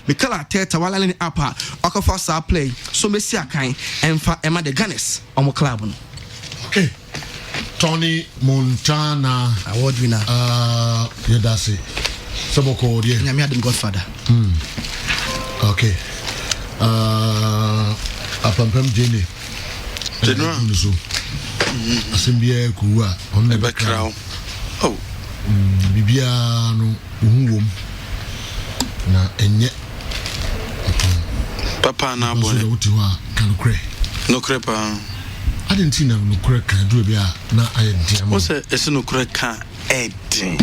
Mikel Arteta wala ni apa okafa sa play so mesi akan emfa ema the Gunners omo club no. Okay. Tony Montana award winner. Yedase. Soboko die. Nyame adem Godfather. Okay. Apampam Jenny. General. Assembly kuwa on the background. Oh. Bibia no uhum na enye papa na abone wuti wa kanukre no krepa I didn't see no kre kan do bia na ayedin mo say ese no kre kan edin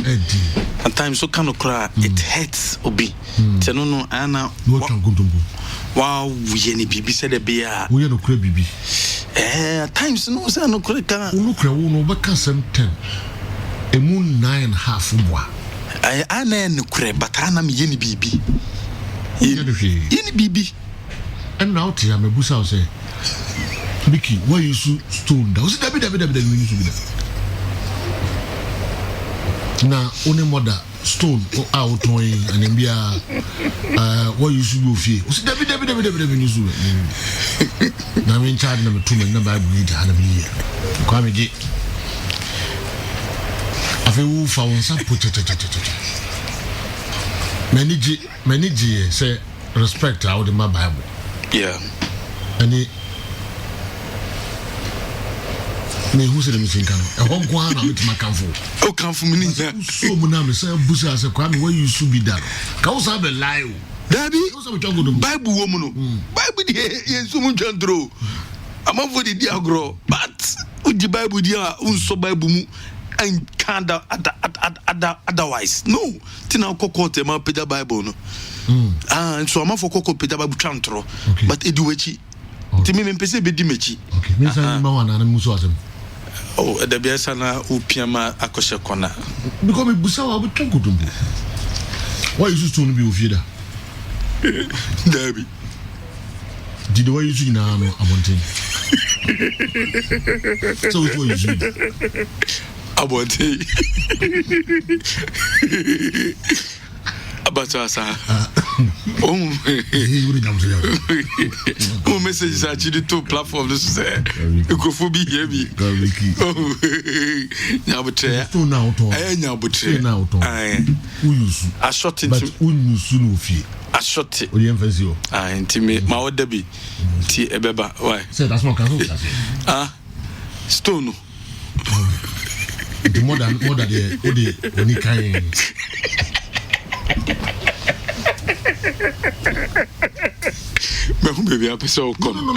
at times so kanukra it hurts obi teno no ana no twankontombo wow ye ni bibi se de bia wo ye no kre bibi at times no say no kre kan no kre wo no beka sem 10 emu 9.5 boa I ana no kre batana me ye ni bibi ye ni bibi and now tia me busa say Mickey, why you so stone? That was David when you do now only mother stone out toy and then be what you should do fear. Was David when you do now in charge number 2 and number read Hanabi. Come again. I feel found some put many G say respect out in my Bible. Yeah. And me who said the missing can a home one with my comfort. Oh, come for me. So, Munam, say, Busa, as a crime, where you should be done. Cause have a lie. Daddy, Bible woman, Bible, yes, someone can draw. I'm over the diagro, but with the Bible, dear, so Bible and can't otherwise. No, Tina Coco, my Peter Bible. No, and so I'm for Coco Peter Bible Chantro, but Eduechi. Timmy Pese be dimechi. Okay, Miss Mawan and Muswasm. Oh, the Biasana Upiama Akosha Kona. Because Busawa would talk to me. Why is it to be with you? Derby. Did the way you see now, Abontin? So, what you see? Abontin. Abatasa. Oh, messages actually two platforms. Ecophobia, heavy. Oh, now, but now, I shot it. I shot it. I intimate my old Debbie. T. Ebeba. Why? Say that's what I ah, stone. The more than the only kind. Baby, I so come. No.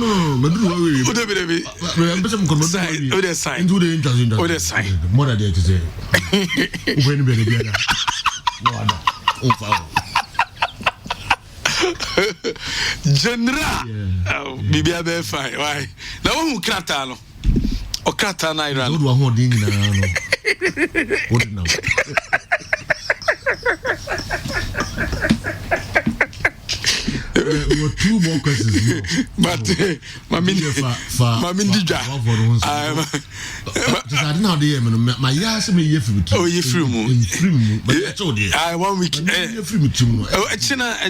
Baby. Sign. Do the interest. Oh, the sign. More than that to say. When baby, no other. General. Baby, I be fine. Why? Now who kratano? O kratana Iran. Do one thing now. What now? We were 2 more questions. But Mammy Dija. I don't know the my yes, me ye free. Oh, ye free moon. But I told you. I 1 week. Oh, a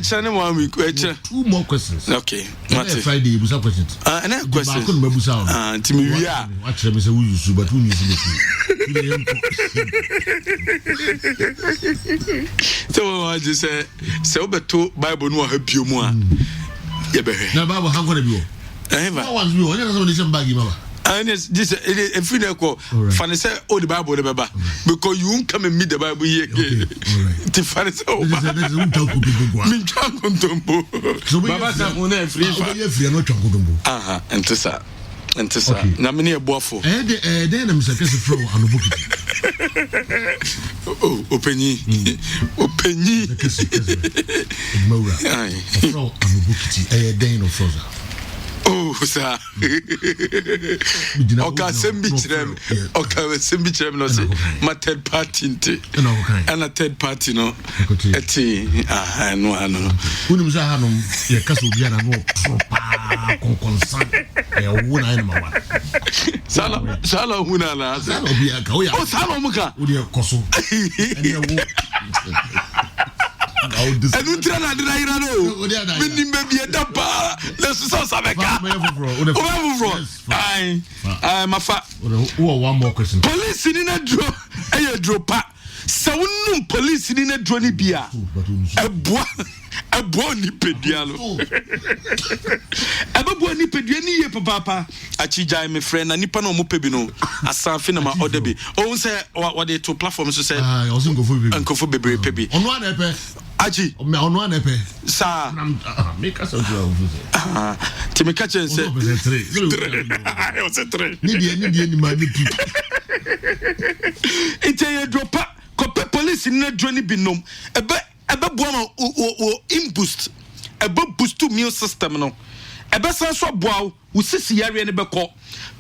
channel 1 week. 2 more questions. Okay. Friday, was a question. And a question. To me, we are. Actually, Mr. Wusu, but who needs so I just say, so but to Bible no help you more. Yeah, baby. Now, Bible, how going to be? I was you. I don't baggy, mama. And this a free call. Fanny say, oh, the Bible, because you won't come and meet the Bible here. The Fanny say, oh, so Baba Samuna free. Aha, and to say. And to say, Namini a boffo. Then I'm supposed to throw on the book. Oh, Openi. Mora. Throw on the book. A day of frozen. Oh, sir. Okay, send me to them. Okay, send me to them. My third party, and a third party, no. A tea. Ah, no. When was I had a castle Diana no concern? A woman animal. Sala Hunana. Oh, Salamuka. Would you cosso? enu tira na de na ira no mini baby da pa le so sabeka over ai mafa one more question police ni na dro dro pa se wonu police ni na dro ni bia eboa ni pedua no eboa ni pedua ni ye papa achijai me friend na nipa no mo pebi no asanfe na ma order bi o say what they to platform so say nkofo bebre pebi ono ana epe achi ono ana epe sa make us do ti me catch say o say 3 ni die ni ma ni pi ite dropa ko police ni dro ni binom ebe boa o imboost ebe boost to immune system no ebe san so boa wo sisi yare ne beko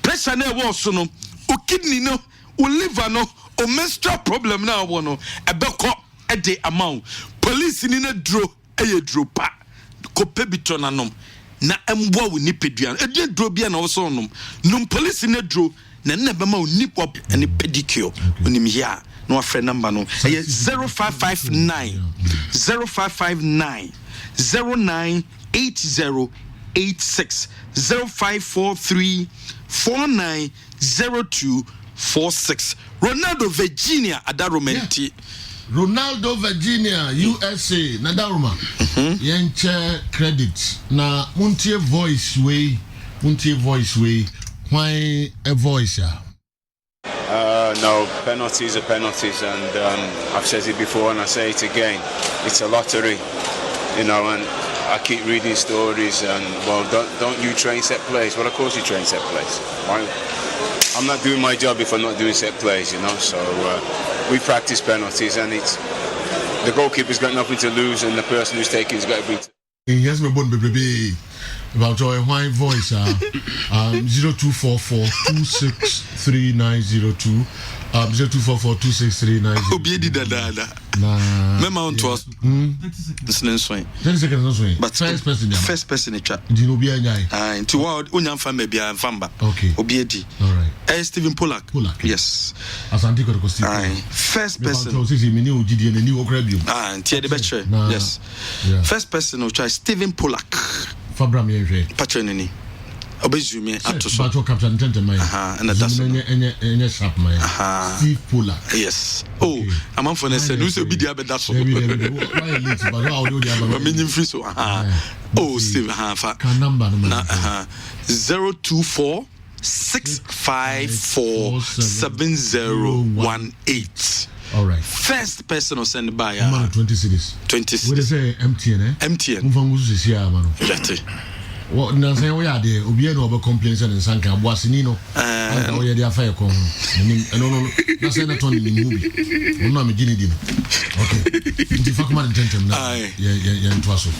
pressure na e wo so no o kidney no o liver no o menstrual problem na wo no ebe ko e de amount police ni na dro dro pa ko pebito na nom na emboa wo ni pedua e de dro bia na wo so nom police ni dro na be ma wo ni pop and pedicure onim ya no afre number no 0559 098086 0543 490246 Ronaldo Virginia Adaromenti Ronaldo Virginia USA Nadaruma yenche credit na muntie voice way why a voice no, penalties are penalties, and I've said it before and I say it again. It's a lottery, you know, and I keep reading stories and, well, don't you train set plays? Well, of course you train set plays. Why? I'm not doing my job if I'm not doing set plays, you know, so we practice penalties, and it's the goalkeeper's got nothing to lose and the person who's taking has got everything. Yes, my baby. About your white voice, 0244263902, 0244263902. Obiedi dada. Mema on to us. 30 seconds. But first person in chat. Di obi anyai. Into what unyamfa me bia mfamba. Okay. Obiedi. All right. Stephen Pollack. Yes. Asante ko Steve. First person. Yes. First person who try Stephen Pollack. Fabra me hwe. Patronini. Obezumi atoso. Battle captain Tentema. And that's enye sharp man. Steve Pollack. Yes. Oh, I'm on for next. No so be there be that so. Oh, Steve fa. Can number 024 654 7018. All right. First person who send by 20 cities. 20 cities. We say MTN. MTN. Mfanguzu sisi ya mano. Jate. What na say we are there obi no be complaints and sanka boasini no. Anka we dey afa ko. No. Na say na ton ni movie. Ono am gini dino. Okay. Ndi fakuma ntentem na. Yeah ntwaso.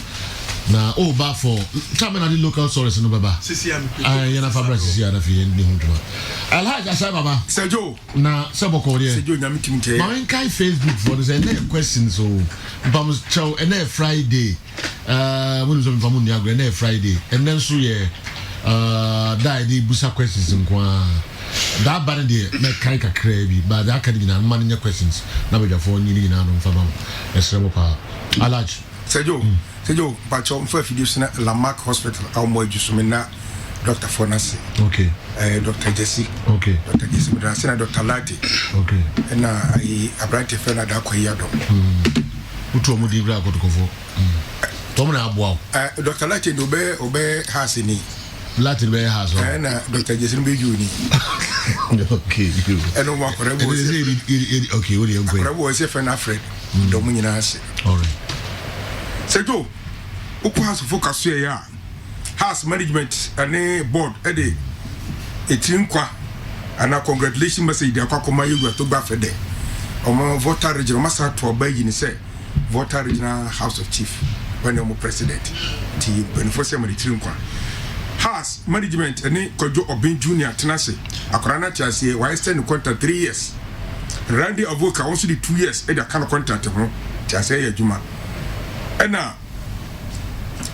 Na ba for Chamena the local source no baba. Sisi am. Yana Fabra sisi ana fi ndi huntuma. Alhaja say baba. Sejo. Na seboko there. Sejo nyame timte. Ma nkai Facebook for the any questions so bam chow any Friday. When so bam ni agre any Friday. And then so ye die the busa questions nkwa. That bad day me kai kakra bi but the academy na man nya questions na be for nyini na no mfa bam. Esrebo pa. Alhaji. Sejo. Sejo bacho mfa fidius na Lamarck Hospital awmo adwusumi na Dr. Fonasi. Okay. Dr. Jesse. Okay. Dr. Jesse Madrasina Dr. Lati. Okay. Na Abrante Fena da kwa yado. Utu omudi bra ko tokofo. Tomu na aboa. Dr. Lati do be obe hasini. Lati be haso. Na Dr. Jesse be juni. Okay. Eno wa korebo. Okay, we dey go. Korebo se Fena Fred. Do mu nyina ase. All right. Sejo. Uku has focus here ya. House management and board ede etinkwa and congratulations message de akwa yegu to gba fede omo voter regional masa to obayi ni say voter regional house of chief when omo president ti benefose mo etinkwa House management and Kojo Obin Junior tenase akora na tiase why extend contract 3 years Randy Avoka also the 2 years e da kind of contract ho tiase ya juma ena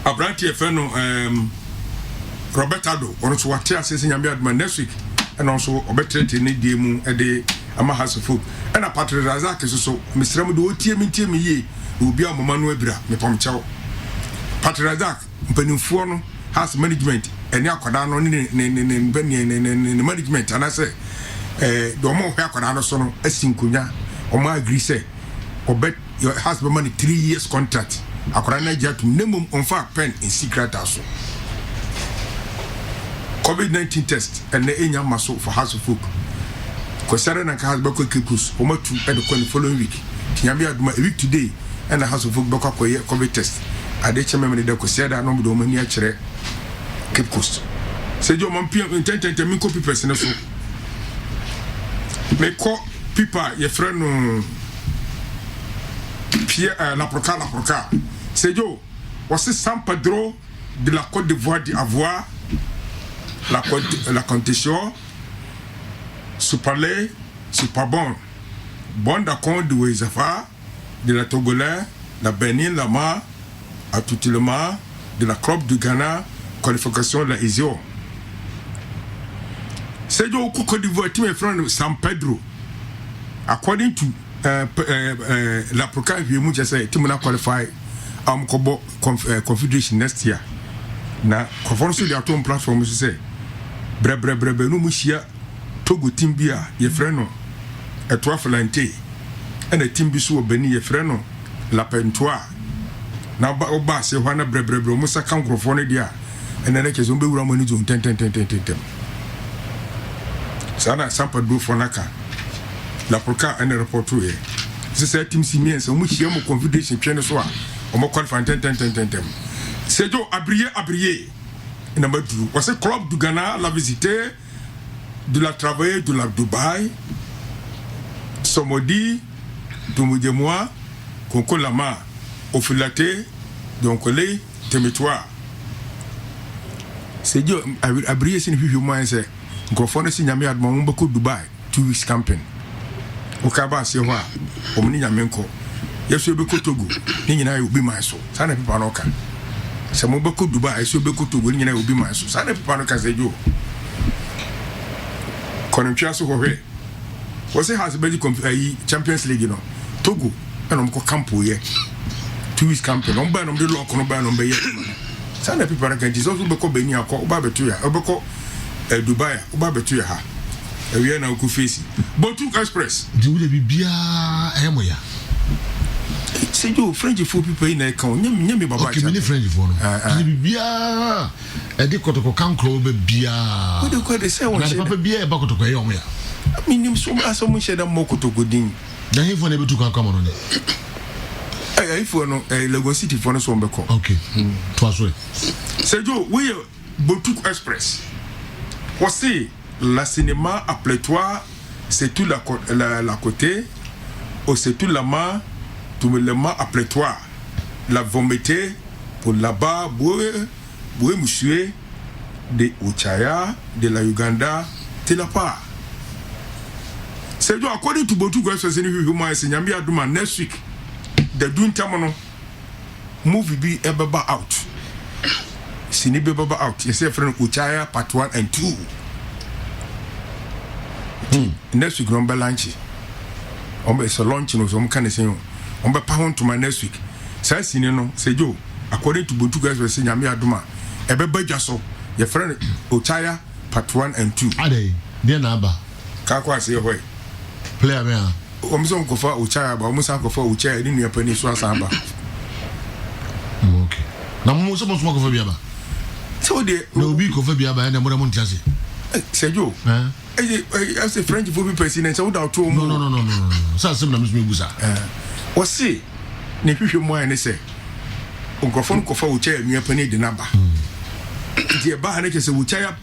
Abrante Feno Robertado ono so wate asese nyame aduma next week and also obetrete ne diemu e de ama House of Folk and a Patrick Razak so misramu do tie mi ye obi a mama no abira me pom chew Patrazak mpanimfoɔ no house management ɛne akwada no ne management anase do mo hwe akwada no so no asinkonya o ma agree say obet your husband money 3 years contract akwada na gya tum nemum on fa pen in secret aso COVID-19 test and enya maso for house of folk kwesare na ka husband ko kipus o matu e de the following week tinyame aduma a week today and the house of folk bako koye COVID test ade cheme me de kwesare da no do mani a kire Cape Coast sejo man pia intente mi copy person so me ko pipa ye friend no Pierre la proca sejo was San Pedro de la Côte d'Ivoire d'Ivoire la condition Supalé Supabon bon d'accord de Ouezafa de la Togolais la Benin la Mar à tout le mar de la Club du Ghana qualification de la Isio c'est du Côte d'Ivoire tu mes frères San Pedro according to la proca vi mu say tu na qualify kobo confederation next year na conference de atom platform so say bre no mu hia Togo team bia ye frɛ no Etoile Flante and a team bi so obani ye frɛ no La Pentoa na ba se hwa na bre mu sa kan krofo no dia ene na kezo be wura mani zo ten sana sampa do fonaka la proca and report to here c'est team simien so mu hia mo confederation twene so a o mo qualify ten Sejo abrié na madru was club du Ghana la visiter de la travailler de la Dubaï Somodi Tumudemoi Konkolama Ofilaté donc les Temetwa Sejo abrié sin fifi moi c'est ngofone si nyame admo mo bako Dubai 2 weeks camping o kaba se ho a o mni nyame nko yeso be ko Togo ni nyina obi man so sana pipa no ka se mo bako Dubai yeso be ko Togo ni nyina obi man so sana pipa no ka Sejo konentwa so ho hwe was it has be Champions League no Togo and on ko campo ye 2 weeks camping on ba no de lock no ba no be ye sana pipa no ka Jesus be ko Benin akọ ba betu ya obeko Dubai oba betu ya ha ewe na ku face Botu Express di wo de bibia emoya Sejo French for people na kan nyame baba okay mini French for no di bibia e de kotoko kan kro be bia wo de ko de se won na papa bia e ba kotoko ye omo ya minim so aso sheda mo kotoko din na he for na betu kan kama no ne for no Lagos City for no so mbeko okay to aso Sejo we Botu Express voici la cinéma appelle-toi c'est tout la côté ou c'est tout la main tout le main appelle-toi la vomité pour là-bas boué monsieur de Uchaya de la Uganda de la part c'est donc according to Botu Express ni human nyambi aduma next week the doing tamono movie be ebeba out sini be baba out you say friend Uchaya part 1 and 2 next week number lunch it's a launch no so can say on be pound to my next week say sini no say Joe according to Botu guys say nyame aduma ebeba dwaso your friend Uchaya part 1 and 2 ade dia na aba ka kwa say hoy player me a o mso ko fa Uchaya ba o mso ko fa Uchaya ni nua pani so asa ba okay na mo so ko fa bia ba so de no bi ko fa bia ba na mo ntiase Sejo I say French for people person and so without two no sa sim na me gusa o se ne hwehwe mo an say onkofon ko fa Uchaya nua pani de naba die ba na ke se Uchaya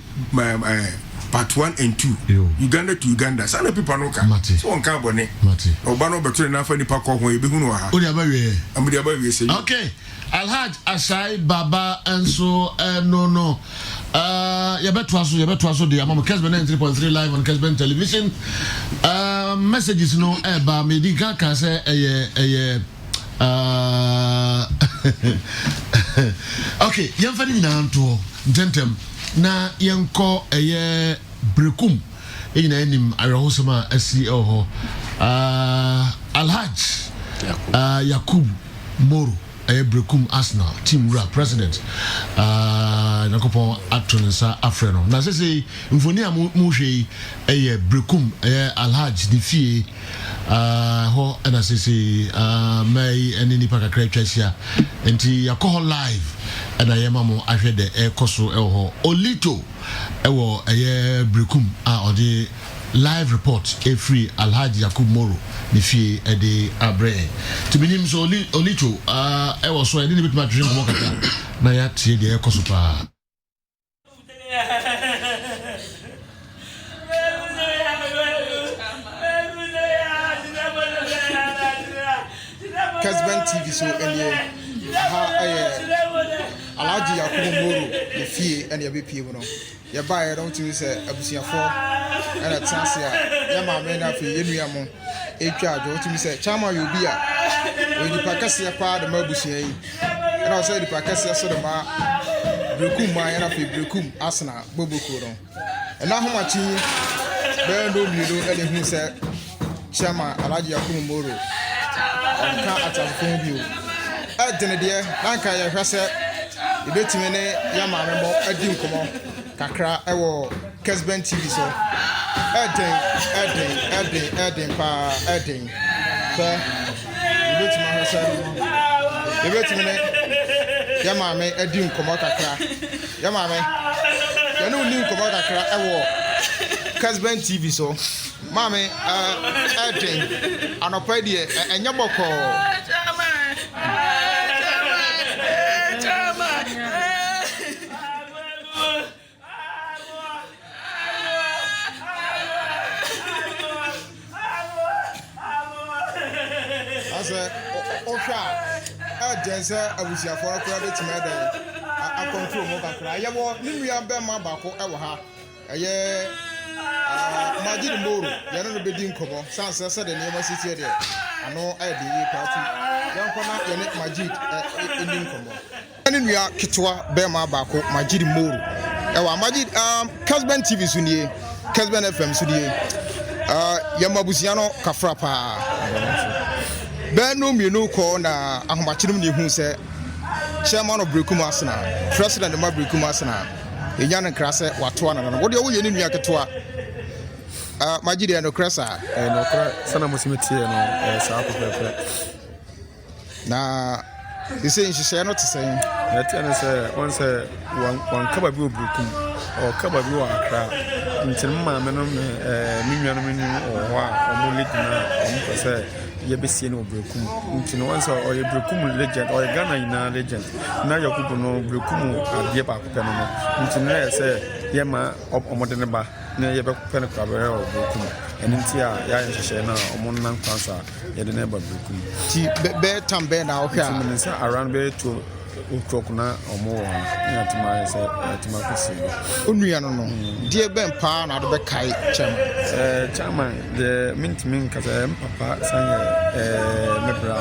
part 1 and 2 Uganda to Uganda sana people no ka so on ka bone oba no beto na fa nipa ko ho e be hunu ha o dia ba we amudi aba we say okay Alhaj Asai Baba enso no you better also the among Kessben 93.3 live on Kessben television messages no eba medical can say okay yamfani na nto ntentem na yenko brekum ina enim arehosema SCO ho Alhaj Yakub Moro Brekum Arsenal team rap president nakopon atronsa afreno na say mfoni amuhwe Brekum Alhaj di fie ho na say mai eni pa kakra twahia enti yakoho live na yemamo ahwe de ekoso ho olito ewo Brekum odi live report free Alhaji Yakub Moro the fee de abre to be him so olito I was so I didn't bit my drink mo kaka na ya tie de ekoso pa Kessben TV so Alhaji Yakub Moro the fee and your BP no ya buy don't you say abusiafo and a chance ya ma me na fi yenua mo etwa do to me say chama you be a when the pakase pa the mabusia yi and I say the pakase so the ma Brekum ma na fi Brekum Arsenal boboko no and na homachi be no mi do and hu say chama Alhaji Yakub Moro on ka atafo bi o e dene de na kan ya hwese ibetime ne ya ma me mo adi nkomo kakra ewo Kessben TV so Eden pa Eden so ibetime hwese ibetime ne ya ma me adi nkomo kakra ya ma me ya no ni nkomo kakra ewo Kessben TV so mame Eden anopa die enya boko Jensa abusia for akura betima den a control mo kakra ye wo niwia be ma bako e wo ha eye Majid Moro ye no be di nkomo sanse se de nema city de ano e de yi party yan kona ye ne Majid e di nkomo ani nua ketwa be ma bako Majid Moro e wa Majid Kessben TV sunie Kessben FM sunie ye mabusia no kafra pa Ben no me no call na ahomachirim ne hu se chairman of Brekum Arsenal president of Brekum Arsenal enya ne krase wato na no wo de wo ye ne nua ketoa Majide no krasa no kra sana musimeti no sa akofefe na ise nhihye no tese na tie ne se won se wan kaba bi Brekum o kaba bi wa akra ntin ma me no me nua no me ni o ho a o mo lidina o mo pese ye besie no Brekum nti no wansa o ye Brekum legend o ye Ghana ina legend na Yakubu no Brekum adie ba ko peno no nti no ye se ye ma omode ne ba na ye be peno kwa be o Brekum eni nti a ya nhye na omo nan kwansa ye de ne ba Brekum ti be tambe na o hwa nti me sa around be to utrokuna omo na tima se tima kusi onua no no die ben pa na do be kai chairman the mint kaza papa sanye mebra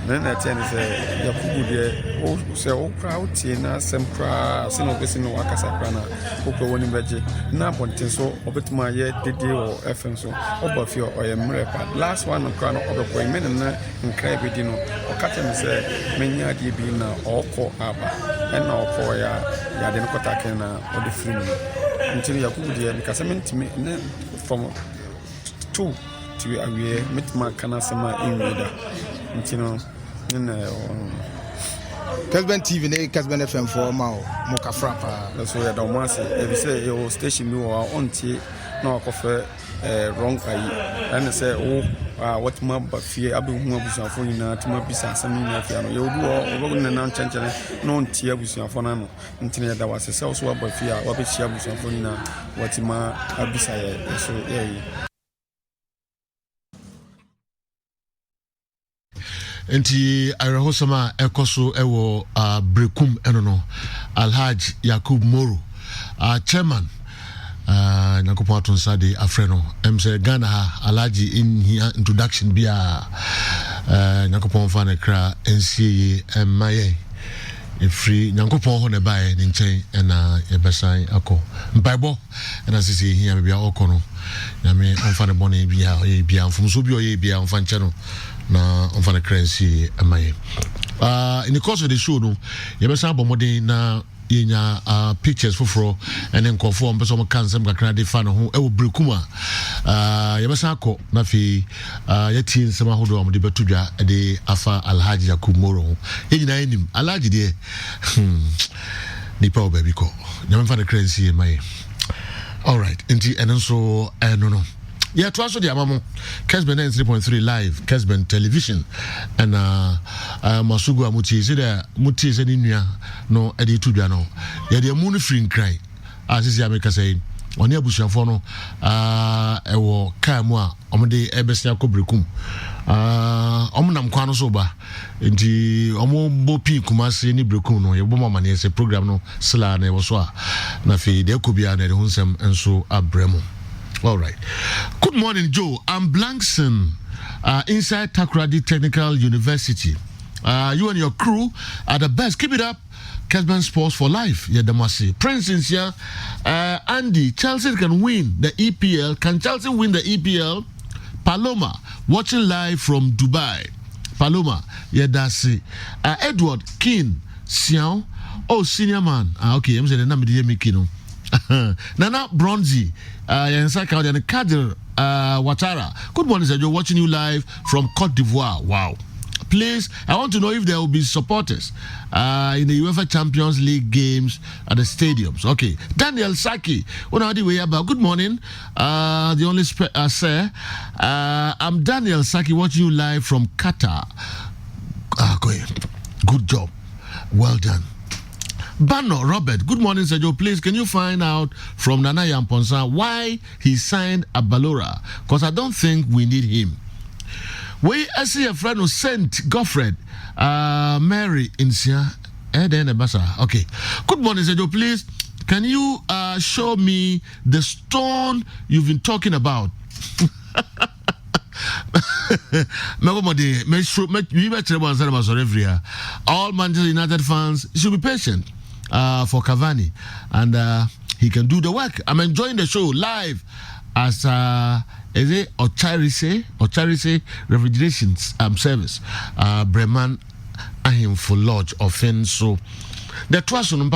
na tie ne se Yakubu de o se o crowd tie na sempra se no besi no akasa kra na okwo woni beje na bonten so obetuma ye dede o FM so obafio o ye mrepa last one kra no obekwo men na nkra be di no o kata me se menya die bi na oko aba na oko ya de nkota ken na o de free me until Yakubu de because mentimi from 2 to awie mitma kana sama inweda ntino na Kessben TV ne Kessben FM for ma mo kafra pa so ya da mo ase e say your station bi wa ontie na akofe wrong ayi and say what ma ba fie abehu abusuafo nyina tima bisa asam nyina fie no ye odu obo na nchenchere no ontie abusuafo na no ntine ya da wase se so ba fie a wa be chia abusuafo nyina watima abisa ye so ye enti ayrehosama ekoso ewo Brekum enono Alhaj Yakub Moro chairman Nakopo Atonsa de Afreno emse Ghana ha Alhaji in here introduction bia Nakopo Fane kra NCA emaye free Nakopo ho ne bae ne nchen na yebesan akọ mpaibo na sisi here bia okono na me onfane bone bia bia mfumso bia oye bia onfa nche no na onfane kra NCA emaye In the course of the show, no, you better have na yenya pictures for and then conform person can some kakra fan ho e wo brekuma you better akọ na fi yatin sama hodo am de betudwa de afa Alhaji Yakub Moro yenya enim Alhaji de nipa obabi ko nyame fa the currency mai. All right, and so no. Yeah, to also the amamo Kessben 3.3 live Kessben television and Masugu amuti say there muti say nua no e dey tudwa no ye dey mu no free cry as isi ameka say oni abusuafo no e wo kai mu a omde ebesia kobrekum omnam kwa no so ba nti omo bo pi kumase ni brekum no ye bo mama ne say program no sla na e wo so a na fe de kobia na de hunsem enso abremo. All right. Good morning, Joe. I'm Blankson, inside Takoradi Technical University. You and your crew are the best. Keep it up. Kessben Sports for life. Yeah, Damasi. Prince is here. Andy, Chelsea can win the EPL. Can Chelsea win the EPL? Paloma, watching live from Dubai. Paloma, yeah, that's it. Edward, King, Xiao. Oh, senior man. Okay, I'm saying the name of the Nana Bronzy, Yansaka and Kadir Watara. Good morning, sir. You're watching you live from Cote d'Ivoire. Wow. Please, I want to know if there will be supporters in the UEFA Champions League games at the stadiums. Okay. Daniel Saki. Good morning. The only sir. I'm Daniel Saki watching you live from Qatar. Good job. Well done. Bano Robert, good morning, Sergio. Please, can you find out from Nana Yamponsa why he signed Abalora? Because I don't think we need him. I see a friend who sent Godfred, Mary in Sia. Okay. Good morning, Sergio. Please, can you show me the stone you've been talking about? All Manchester United fans should be patient for Cavani, and he can do the work. I'm enjoying the show live as is it Ocharise refrigeration service Breman Ahim for Lodge offense. So the trust on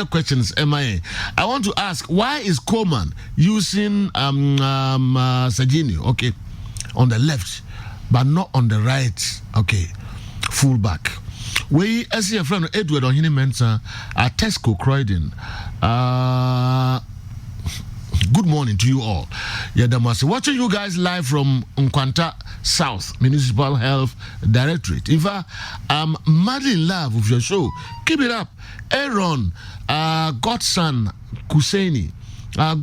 questions MIA. I want to ask, why is Coleman using Serginho, okay, on the left but not on the right? Okay, fullback. We see a friend Edward on Hini Mensa at Tesco Croydon. Good morning to you all. Yadamasi, watching you guys live from Nkwanta South Municipal Health Directorate. In fact, I'm madly in love with your show. Keep it up. Aaron, Godson Kuseni.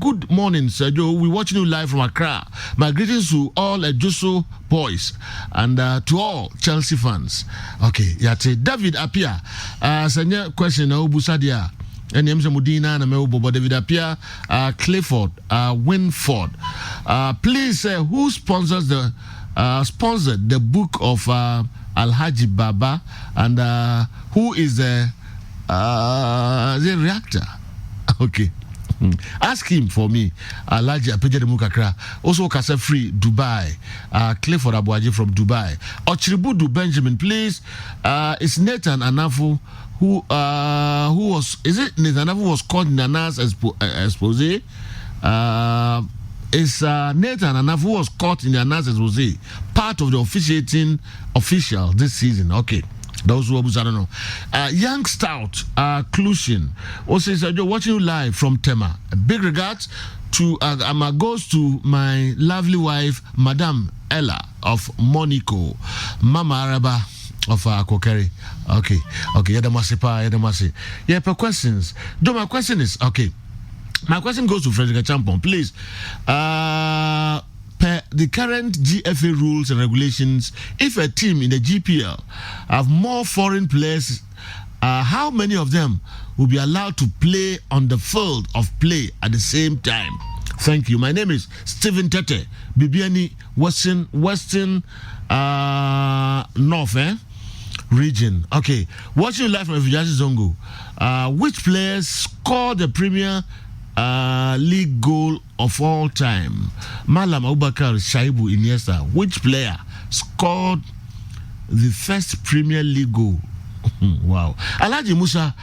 Good morning, Sergio. We're watching you live from Accra. My greetings to all Juso boys and to all Chelsea fans. Okay, yate David Apia. Sanya question na Ubusadia. NMC Mudina na Meubo David Apia. Clifford, Winford. Please, who sponsors the sponsored the book of Alhaji Baba, and who is the reactor? Okay. Ask him for me. Alhaji Apejade Mukakra. Also Kasa Free Dubai. Clifford Abuaji from Dubai. Ochiribudu Benjamin, please. It's Nathan Anafu who was, is it Nathan Anafu was called Nana's expose? It's Nathan Anafu who was caught in Nana's expose, part of the officiating official this season. Okay. Those who I don't know. Young Stout, Clushin. Also says, you're watching you live from Tema. Big regards to goes to my lovely wife, Madame Ella of Monaco, Mama Araba of Kokeri. Okay. Yadamasi. Yeah, per questions. Though my question is, okay. My question goes to Frederick Champon. Please, per the current GFA rules and regulations, if a team in the GPL have more foreign players, how many of them will be allowed to play on the field of play at the same time? Thank you. My name is Stephen Tete, Bibiani, Western North region. Okay. Watching live from Vijazi Zongo. Which players scored the Premier League goal of all time? Malam Abubakar Shaibu Iniesta. Which player scored the first Premier League goal? Wow. Alaji Musa,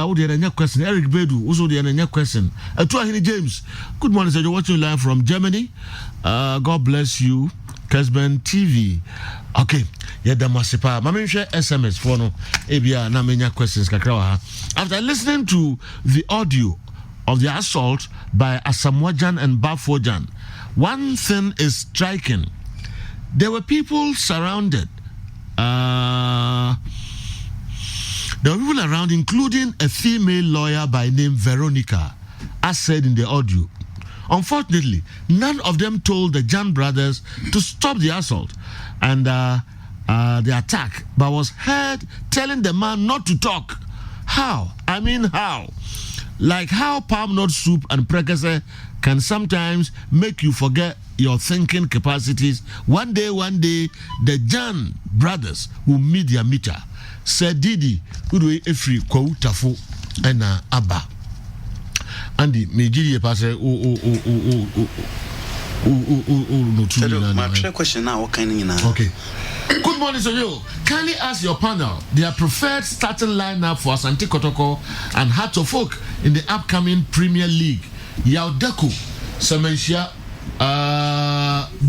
who did a question? Eric Bedu, also did a question. Tuahini James, good morning, sir. You're watching live from Germany. God bless you. Kessben TV. Okay. Yeah, the Masipa. Mami share SMS for no. Ebia na menya questions kakrawa. After listening to the audio of the assault by Asamoah and Bafojan, one thing is striking. There were people surrounded. There were people around, including a female lawyer by name Veronica, as said in the audio. Unfortunately, none of them told the Jan brothers to stop the assault and the attack, but was heard telling the man not to talk. How? I mean, how? Like how palm nut soup and prekese can sometimes make you forget your thinking capacities. One day, the Jan brothers will meet their meter. Said Didi, who do every quotafu and Abba. Andy, Mejidi pass no my question now, what kind of okay. Good morning, sir. Kindly ask your panel their preferred starting lineup for Asante Kotoko and Hearts of Oak in the upcoming Premier League. Yaudeko, Semensia,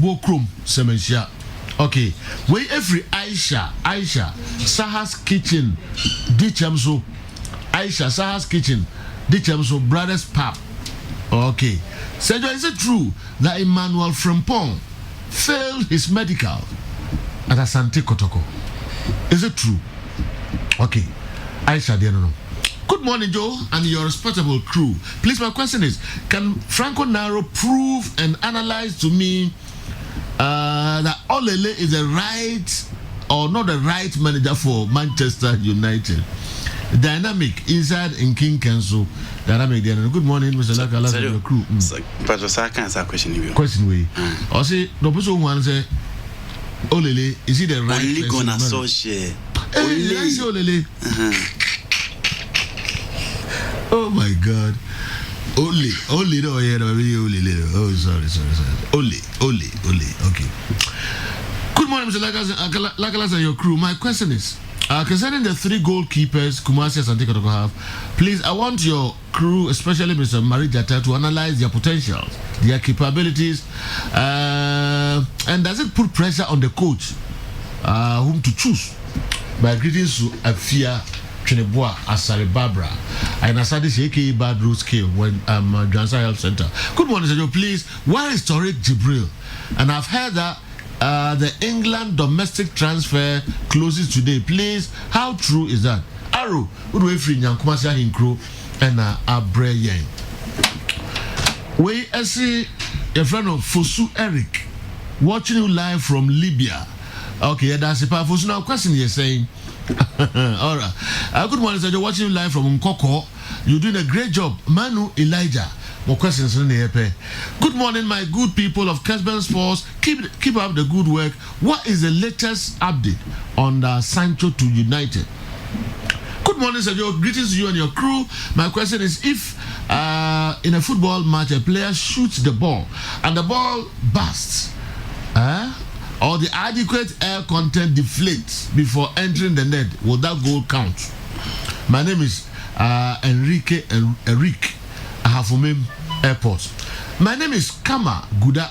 Bokrum, Semensia. Okay, we every Aisha, Saha's Kitchen, Dichamso, Aisha, Saha's Kitchen, Dichamso, Brothers Pub. Okay, so is it true that Emmanuel Frimpong failed his medical at Asante Kotoko? Is it true? Okay, Aisha, dear no. Good morning, Joe, and your respectable crew. Please, my question is, can Franco Naro prove and analyze to me that Olele is the right or not the right manager for Manchester United? Dynamic inside in King Council. Dynamic. Good morning, Mr. Lakala, and your crew. But I can't answer question. Question way. I say the person who answer Olele, is he the right? Only gonna associate. Olele. Oh my God. Only no, yeah, oh, sorry. Only. Okay. Good morning, Mr. Lakalas and your crew. My question is, concerning the three goalkeepers Kumasi and Asante Kotoko have, please, I want your crew, especially Mr. Marijata, to analyze their potentials, their capabilities, and does it put pressure on the coach whom to choose? My greetings to Afia Chineboa Asari Barbara and Asadi aka Bad Road Scale when Johnson Health Center. Good morning, sir. Please, where is Tariq Jibril? And I've heard that the England domestic transfer closes today. Please, how true is that? Arrow, who do we free Nyankumasa Hinkro and Abre Yang? We see a friend of Fosu Eric watching you live from Libya. Okay, that's a powerful. So now, question you're saying. All right. Good morning, sir. You're watching live from Nkoko. You're doing a great job. Manu Elijah. More questions in the EP. Good morning, my good people of Kessben Sports. Keep up the good work. What is the latest update on the Sancho to United? Good morning, sir. Greetings to you and your crew. My question is, if in a football match a player shoots the ball and the ball bursts, or the adequate air content deflates before entering the net, will that goal count? My name is Eric Ahafumim Airport. My name is Kama Guda.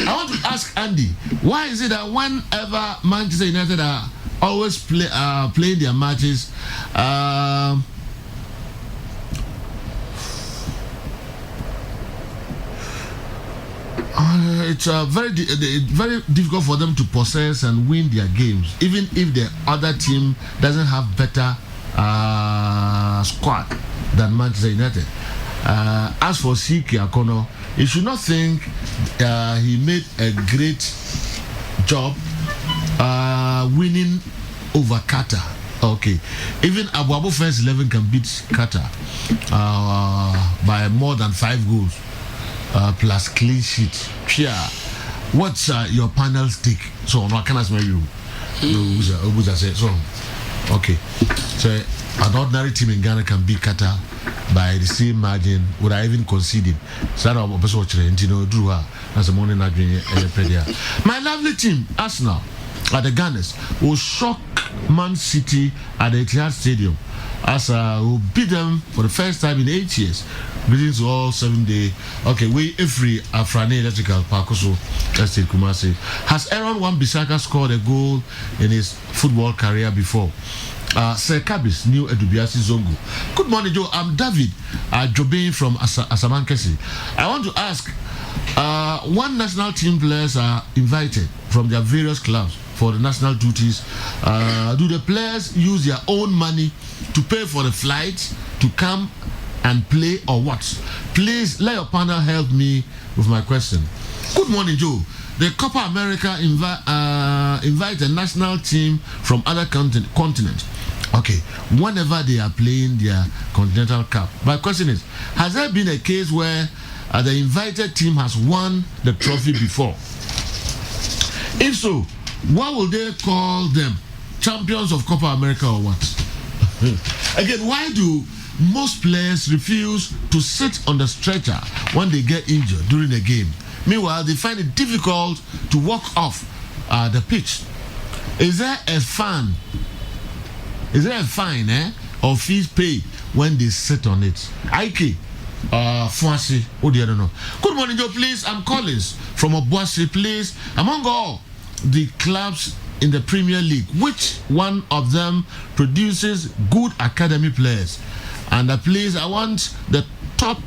I want to ask Andy, why is it that whenever Manchester United are always playing their matches, it's very difficult for them to possess and win their games, even if the other team doesn't have better squad than Manchester United. As for Siki Akono, you should not think he made a great job winning over Qatar. Okay, even Abu Abu First 11 can beat Qatar by more than 5 goals. Plus clean sheet. Yeah. What's your panel's take? So no, can I smell you? So okay. So an ordinary team in Ghana can beat Qatar by the same margin without even conceding. So that was watching. You know, Drew as a morning. My lovely team, Arsenal. the Gunners will shock Man City at the Etihad Stadium as will beat them for the first time in 8 years. Greetings to all 7-day. Okay, we every Afrani Electrical Parkoso Estate Kumasi. Has Aaron Wan-Bissaka scored a goal in his football career before? Sir Kabis, New Edubiasi Zongo. Good morning, Joe. I'm David Jobin from Asamankesi. I want to ask, one national team players are invited from their various clubs for the national duties. Do the players use their own money to pay for the flights to come and play, or what? Please let your panel help me with my question. Good morning, Joe. The Copa America invite a national team from other continents. Okay, whenever they are playing their Continental Cup. My question is, has there been a case where the invited team has won the trophy before? If so, what will they call them? Champions of Copa America or what? Again, why do most players refuse to sit on the stretcher when they get injured during a game? Meanwhile, they find it difficult to walk off the pitch. Is there a fine? Is there a fine or fees paid when they sit on it? IK, Fwasi, oh dear, I don't know. Good morning, Joe. Please, I'm Collins from Obuasi. Please, among all the clubs in the Premier League, which one of them produces good academy players? And please, I want the top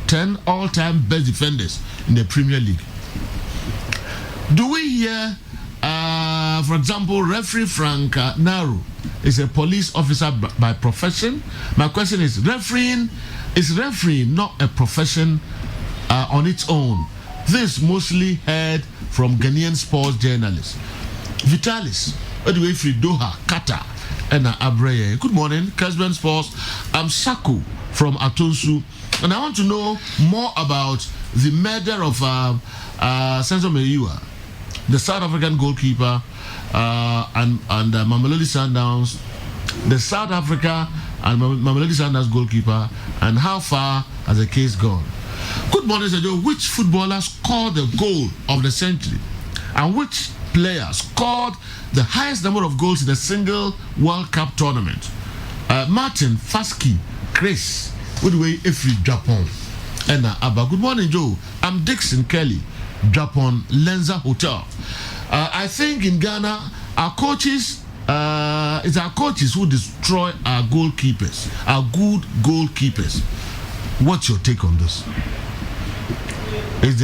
10 all-time best defenders in the Premier League. Do we hear, for example, referee Frank Naru is a police officer by profession? My question is, refereeing not a profession on its own? This mostly heard from Ghanaian sports journalists. Vitalis, anyway, free Doha, Qatar, and Abreye. Good morning, Kessben Sports. I'm Saku from Atonsu, and I want to know more about the murder of Senzo Meyiwa, the South African goalkeeper, and Mamelodi Sundowns, the South Africa and Mamelodi Sundowns goalkeeper, and how far has the case gone? Good morning, Sergio. Which footballer scored the goal of the century, and which player scored the highest number of goals in a single World Cup tournament? Martin Faski, Chris, Woodway Ifri, Japan. And Abba. Good morning, Joe. I'm Dixon Kelly, Japan, Lenza Hotel. I think in Ghana, our coaches, it's our coaches who destroy our goalkeepers, our good goalkeepers. What's your take on this? It's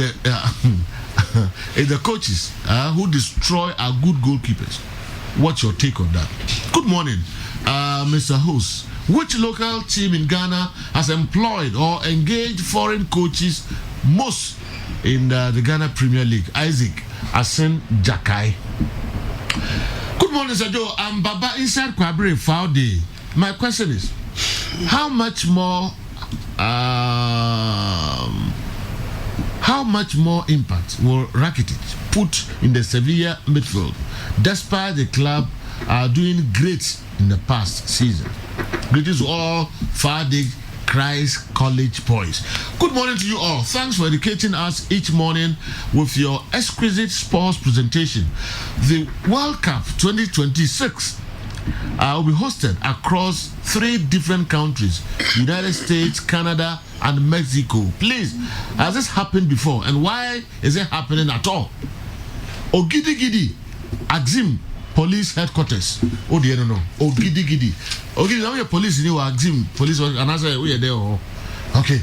the coaches who destroy our good goalkeepers. What's your take on that? Good morning, Mr. Host. Which local team in Ghana has employed or engaged foreign coaches most in the Ghana Premier League? Isaac Asen Jakai. Good morning, Sir Joe. I'm Baba inside Kwabre Faude. My question is, how much more impact will Rakitic put in the Sevilla midfield, despite the club doing great in the past season? Greetings to all Fardig Christ College boys. Good morning to you all. Thanks for educating us each morning with your exquisite sports presentation. The World Cup 2026 will be hosted across 3 different countries: United States, Canada, and Mexico. Please, has this happened before, and why is it happening at all? Ogidi Gidi, Axim Police Headquarters. Oh dear, no. Ogidi Gidi. Okay, now your police in your Axim Police, and I say we are there. Okay.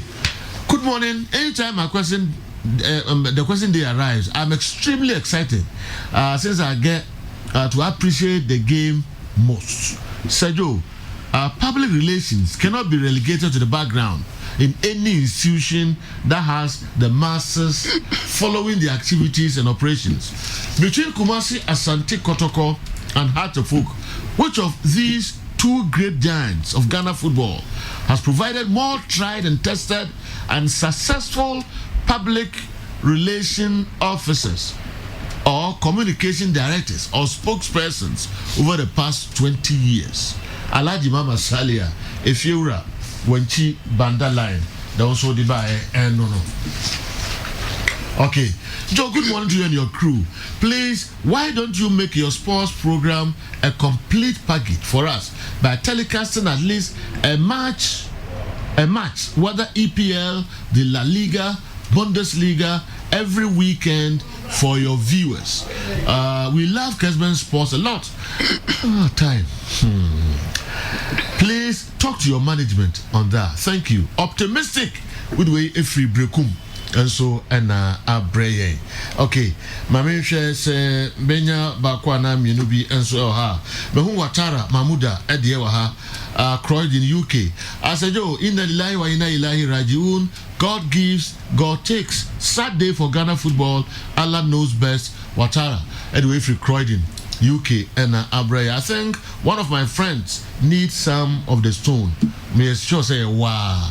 Good morning. Anytime my question, the question day arrives, I'm extremely excited since I get to appreciate the game most. Sergio, public relations cannot be relegated to the background in any institution that has the masses following the activities and operations. Between Kumasi, Asante Kotoko, and Heart of Folk, which of these 2 great giants of Ghana football has provided more tried and tested and successful public relation officers or communication directors or spokespersons over the past 20 years? Alaji Mama Salia, Efiura, Wenchi Banda Line, the also the by and no. Okay. Joe, good morning to you and your crew. Please, why don't you make your sports program a complete package for us by telecasting at least a match, whether EPL, the La Liga, Bundesliga, every weekend for your viewers. We love Kessben Sports a lot. Time. Please talk to your management on that. Thank you. Optimistic with way a free breakum. And so abreye. Okay. Mami says Benya Bakwana Minubi and so ha. Behu Watara Mamuda Ediewaha Croyd in UK. I said, Yo, in the Ilahi wa ina ilahi rajiun. God gives, God takes. Sad day for Ghana football. Allah knows best. Watara Edway free Croydon, UK and Abraya. I think one of my friends needs some of the stone. May sure say wow.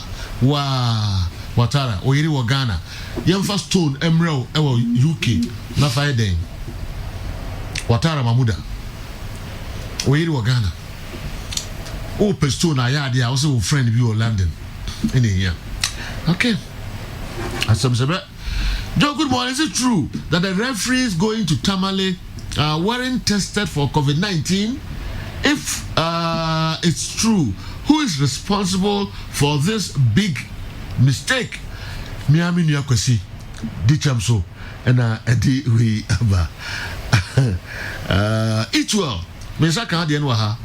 Watara oyiri wa Ghana. Yemfa stone emerald ewo UK na fire den. Watara Mamuda. Oyiri wa Ghana. O pe stone ayade a wo say wo friend bi o London. In here. Okay. Asomsebe. Joe, good morning. Is it true that the referees going to Tamale weren't tested for COVID-19? If it's true, who is responsible for this big mistake? Miami Niakwesi, Dichamso, and Eddie we aba. Each well, Mesaka Dianwaha,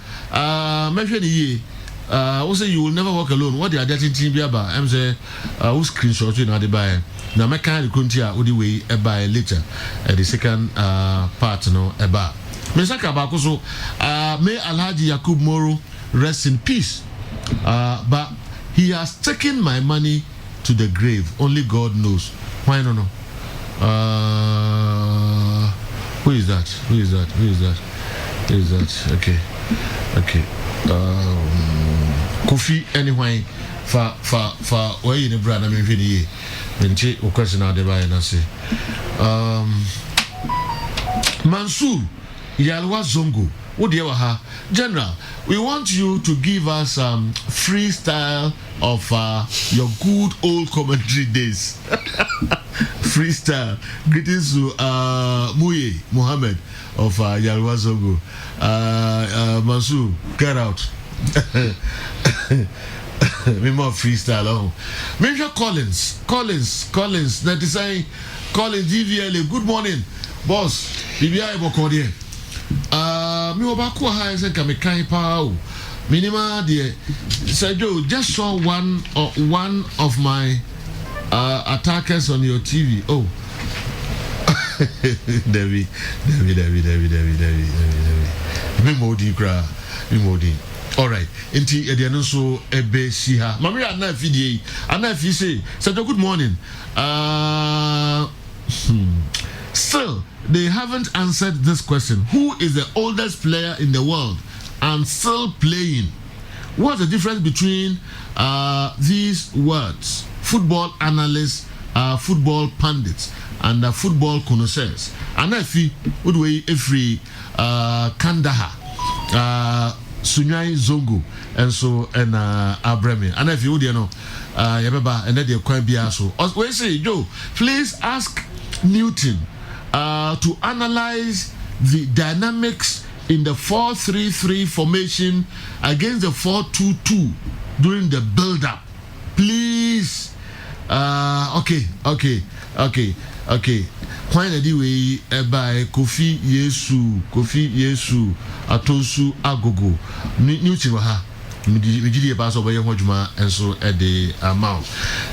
mention ye. Also, you will never walk alone. What the other team be about? I'm saying, who screenshot in the buy. Now, my kind of country are the way by later. The second part, no, about. Mesaka Bakoso, may Alhaji Yakub Moro rest in peace. But he has taken my money to the grave. Only God knows. Why no? Who is that? Okay. Kofi anyway fa where you brand I mean really menche o question na de ba na say Mansour Yalwa Zongo wo de wa ha general, we want you to give us freestyle of your good old commentary days. Freestyle. Greetings to Muye Mohammed of Yalwa Zongo. Mansour, get out. Me more freestyle. Major Collins. That is saying Collins DVLA. Good morning, boss. BBI Bokode. Me obako ha say kamekan pa. Minima de Sergio just saw one of my attackers on your TV. Oh. Debbie. Me modi. All right. Inti ediano so ebe siha. Mami ana fidie. Ana fi say, Sergio, good morning. Still, they haven't answered this question. Who is the oldest player in the world and still playing? What's the difference between these words? Football analysts, football pundits, and football connoisseurs. And if we would way every Kandahar, Sunyai Zongo, and so and Abrami. And if you would, Yababa, and then they quite be also. We say, Joe, please ask Newton to analyze the dynamics in the 4-3-3 formation against the 4-2-2 during the build-up. Please. Okay. When the way by Kofi Yesu Atosu Agogo Newton Waha. Mijidi about over your hojuma and so at the amount.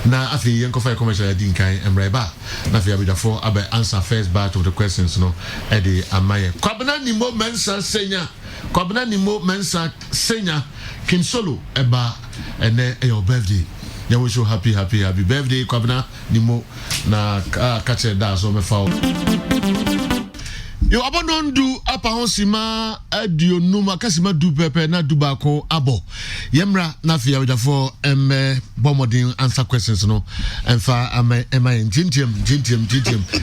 Now, I think young coffee commercial didn't kind and reba. Now, if you have before, I will answer first part of the questions, no, at the Amaya. Kwabana Nimo Mensa Senya, Kwabana Nimo Mensa Senya, Kin Solo, Eba, and then your birthday. You wish you happy birthday, Kwabana Nimo, na catch a dance on my phone. You abandon do apa honsima adio numa kasima du pepe na du bako abo yemra na fia with for bomodin answer questions no emfa am jintiam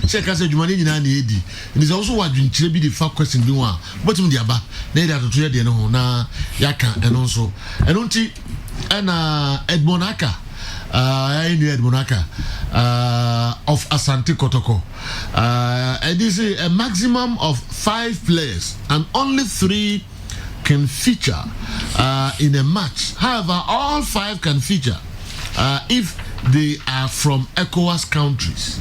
check as adwumani nyina na edi it is also what dwinchire bi the fact question bi one botum di aba na ida to de no na yaka eno so eno nti na Edmond Aka in Monaka of Asante Kotoko. And this is a maximum of 5 players, and only 3 can feature in a match. However, all 5 can feature if they are from ECOWAS countries.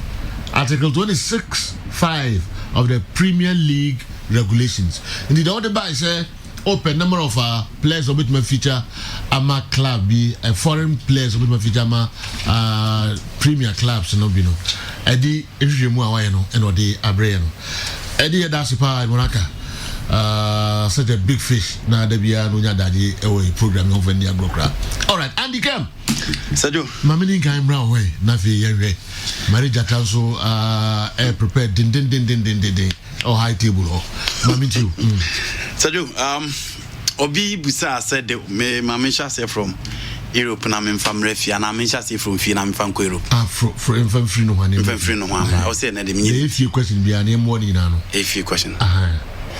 Article 26(5) of the Premier League regulations. Indeed, all the by say open number of players of it may feature ama club be foreign players of it may feature ama premier clubs no be no. Edi ehwehwemu awaye no eno de abre no. Edi that's pa Monaka. Such a big fish na da bia no nya dade e program of any agrokra. All right, Andy Cam. Sajo Mamini kan bra way na fi yenwe. Mari jata so prepare din or high table or Mamiti. Sajo obi busa said me mamisha say from Europe na me fam refi na me say from fi na me fam ko Europe. From free no one. Free no one. I say na dem ni. If you question be an money na no. A few question.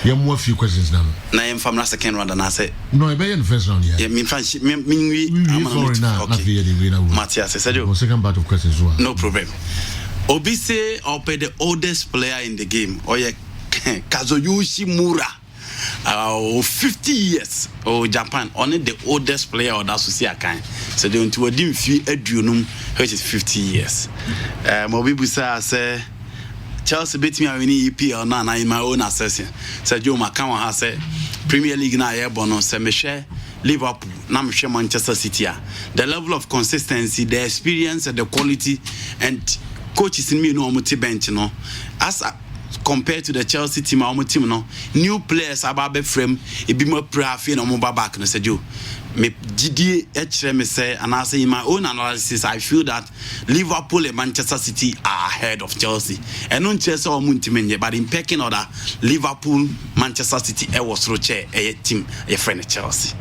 You have more few questions now. Na yem fam na second round na say. No, I be in the first round here. Yeah, me Matthias Sajo. Second part of questions. No problem. Obi say ope the oldest player in the game. Oye Kazuyoshi Mura. 50 years. Japan. Only the oldest player of that Susia kind. So they want to dim fi edunum which is 50 years. Obi busa say Chelsea beat me in EPL now in my own assessment. Said Joe Makawa has said Premier League na airborne say me share Liverpool, na me share Manchester City. The level of consistency, the experience and the quality and coaches in me no on bench no. As compared to the Chelsea team our team no, new players about frame e be more pre no mo back no said Joe. Me GD me say, and I say in my own analysis, I feel that Liverpool and Manchester City are ahead of Chelsea. And not Chelsea or Muntimenye, but in pecking order, Liverpool, Manchester City, was Roche, a team, a friend of Chelsea.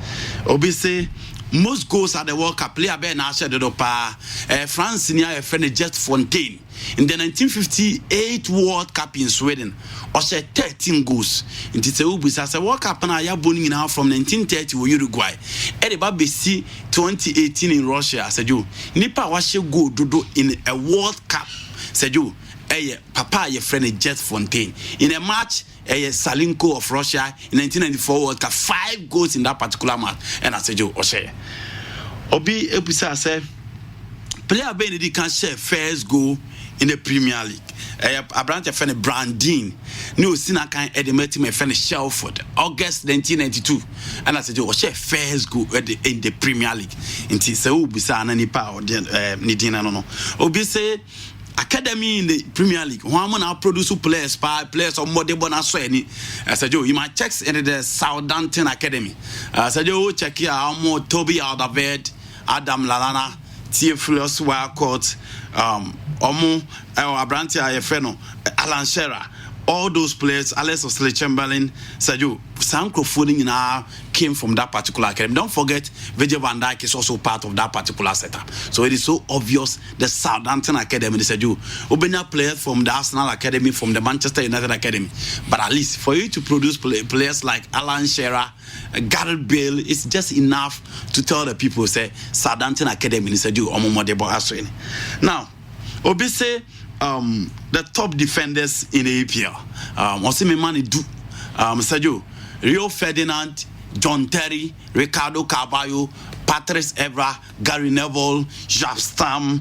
Obi say most goals at the World Cup player Ben Asher de Dopa, France near a friend of Jet Fontaine. In the 1958 World Cup in Sweden, Osher 13 goals. In the Ubis as a World Cup and I have bowling now from 1930 to Uruguay. Ediba BC 2018 in Russia, said you. Nipa washe go dodo in a World Cup, said you. Papa, your friend Jet Fontaine. In a match, Salinko of Russia in 1994 World Cup, 5 goals in that particular match. And I said you, Osher. Obi Ebusa said, player Benedict can share first goal in the Premier League. A branch of Brandine. New Sinakan Edimeti, my friend Shelford, August 1992. And I said, oh, share first goal in the Premier League. Inti se ubisa na nipa or Nidina no. Obi say academy in the Premier League. One man produce players or more de bona swani. I said, you might check in the Southampton Academy. I said, you check here how more Toby Alderweireld, Adam Lallana, Theophilus Walcott, Omo Abranti Ayefeno, Alan Shearer, all those players, Alex Oxlade-Chamberlain, Sergio, Sam Crawford came from that particular academy. Don't forget, Virgil van Dijk is also part of that particular setup. So it is so obvious the Southampton Academy, Sergio, Obenya players from the Arsenal Academy, from the Manchester United Academy. But at least for you to produce players like Alan Shearer, Gareth Bale, it's just enough to tell the people, say, Southampton Academy, Sergio, Omomodebo Aswin. Now, Obi say, the top defenders in the EPL. Osime Mani do. Sergio, Rio Ferdinand, John Terry, Ricardo Carvalho, Patrice Evra, Gary Neville, Jaap Stam,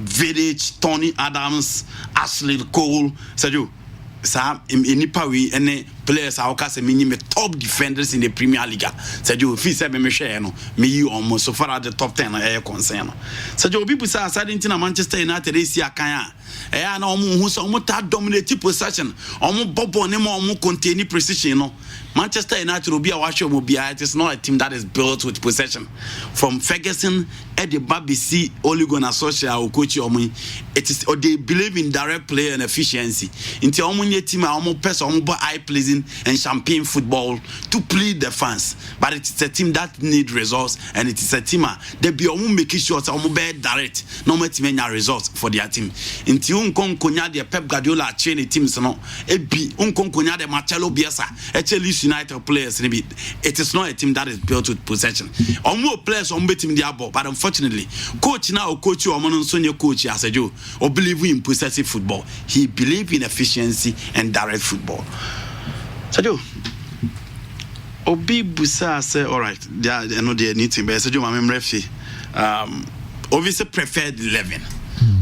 Vidic, Tony Adams, Ashley Cole. Sergio, Sam inipa we any players are okay me top defenders in the Premier League. Sergio, if you say me share no, me almost so far at the top 10 are concerned. Sergio, people say aside in Manchester United is here kaya. Na omo hu so omo ta dominate possession. Omo bobo ne mo omo contain precision no. Manchester United will be a watch omo bia. It is not a team that is built with possession. From Ferguson at the BBC Oligon Social coach omo, it is or they believe in direct play and efficiency. Into omo nye team omo person omo bo eye pleasing season and champagne football to plead the fans. But it is a team that need results, and it is a team they be making sure that be direct no matter many results for their team. Inti unkonkonya the Pep Guardiola train teams no ebi unkonkonya the Marcelo Bielsa actually United players. It is not a team that is built with possession. More players on team their ball, but unfortunately, coach now coach you or coach as a Joe or believe in possessive football. He believe in efficiency and direct football. So Joe, Obi Busa say all right. They know they need him, but so Joe, my referee. Obviously preferred 11